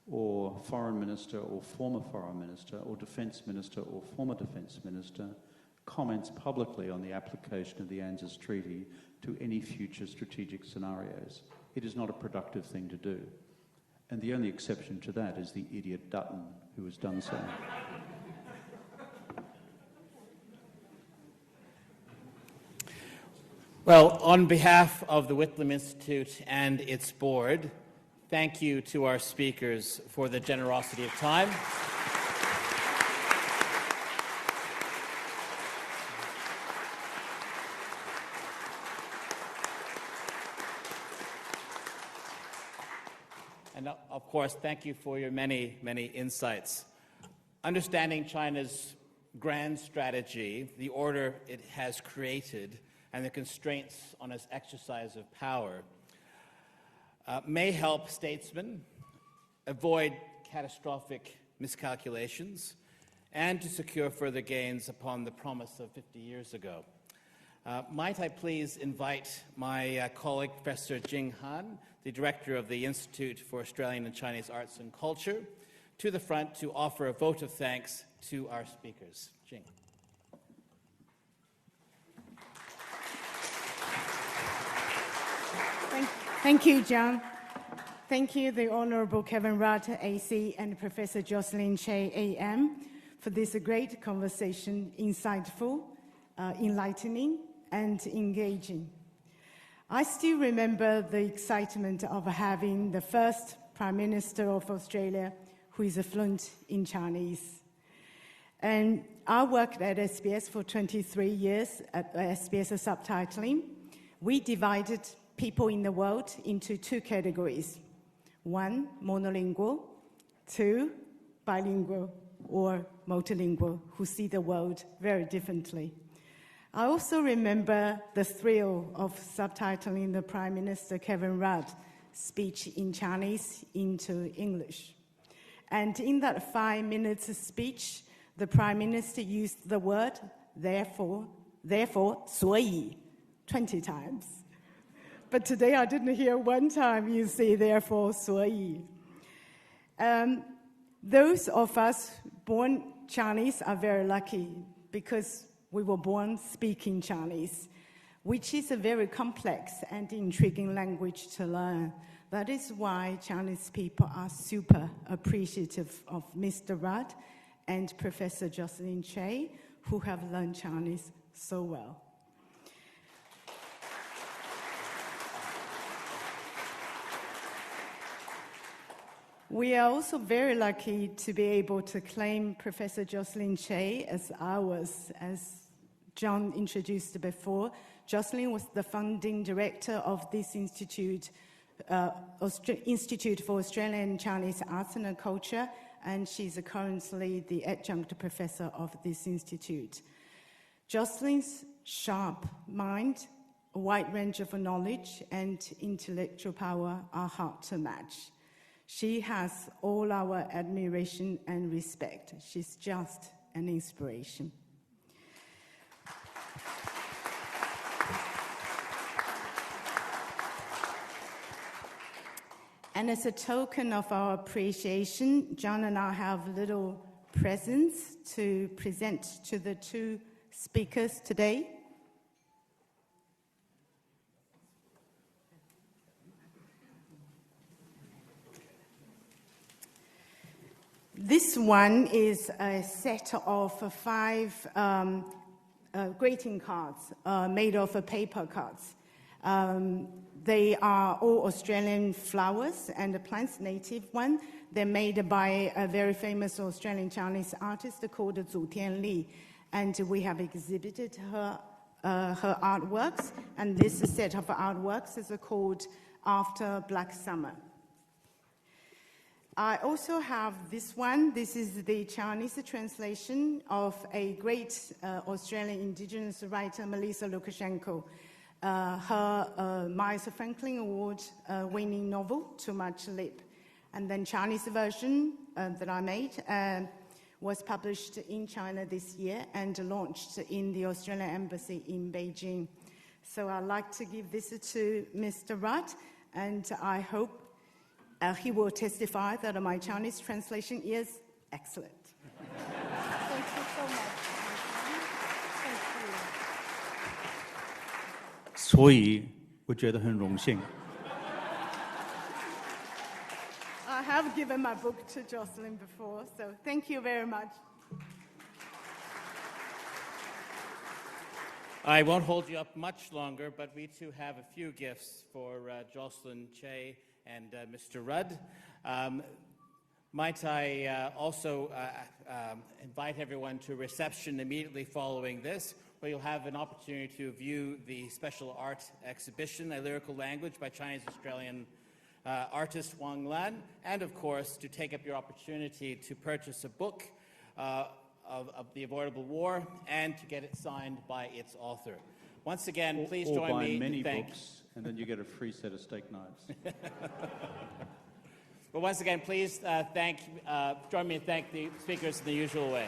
or Foreign Minister or former Foreign Minister or Defence Minister or former Defence Minister comments publicly on the application of the ANZUS Treaty to any future strategic scenarios. It is not a productive thing to do. And the only exception to that is the idiot Dutton, who has done so. Well, on behalf of the Whitlam Institute and its board, thank you to our speakers for the generosity of time. And of course, thank you for your many, many insights. Understanding China's grand strategy, the order it has created, and the constraints on its exercise of power may help statesmen avoid catastrophic miscalculations and to secure further gains upon the promise of 50 years ago. Might I please invite my colleague, Professor Jing Han, the director of the Institute for Australian and Chinese Arts and Culture, to the front to offer a vote of thanks to our speakers. Jing. Thank you, John. Thank you, the Honourable Kevin Rudd, AC, and Professor Jocelyn Chey, AM, for this great conversation, insightful, enlightening, and engaging. I still remember the excitement of having the first Prime Minister of Australia who is fluent in Chinese. And I worked at SBS for 23 years at SBS Subtitling. We divided people in the world into two categories. One, monolingual. Two, bilingual or multilingual, who see the world very differently. I also remember the thrill of subtitling the Prime Minister Kevin Rudd's speech in Chinese into English. And in that 5 minutes speech, the Prime Minister used the word therefore, 所以, 20 times. But today I didn't hear one time you say therefore, 所以. Those of us born Chinese are very lucky because we were born speaking Chinese, which is a very complex and intriguing language to learn. That is why Chinese people are super appreciative of Mr. Rudd and Professor Jocelyn Chey, who have learned Chinese so well. We are also very lucky to be able to claim Professor Jocelyn Chey as ours. As John introduced before, Jocelyn was the founding director of this institute, Institute for Australian and Chinese Arts and Culture, and she's currently the adjunct professor of this institute. Jocelyn's sharp mind, a wide range of knowledge, and intellectual power are hard to match. She has all our admiration and respect. She's just an inspiration. And as a token of our appreciation, John and I have little presents to present to the two speakers today. This one is a set of 5 greeting cards made of paper cards. They are all Australian flowers and plants, native one. They're made by a very famous Australian Chinese artist called Zhu Tianli, and we have exhibited her artworks. And this set of artworks is called After Black Summer. I also have this one. This is the Chinese translation of a great Australian Indigenous writer, Melissa Lukashenko. Her Miles Franklin Award winning novel, Too Much Lip. And then Chinese version that I made was published in China this year and launched in the Australian Embassy in Beijing. So I'd like to give this to Mr. Rudd, and I hope he will testify that my Chinese translation is excellent. Thank you so much. Thank you. 所以我觉得很荣幸。 I have given my book to Jocelyn before, so thank you very much. I won't hold you up much longer, but we too have a few gifts for Jocelyn, Chey, and Mr. Rudd. Might I also invite everyone to a reception immediately following this, where you'll have an opportunity to view the special art exhibition, A Lyrical Language by Chinese-Australian artist Wang Lan, and of course to take up your opportunity to purchase a book of the Avoidable War and to get it signed by its author. Once again, please or join buy me many in thank... books, and then you get a free set of steak knives. But once again, please join me in thank the speakers in the usual way.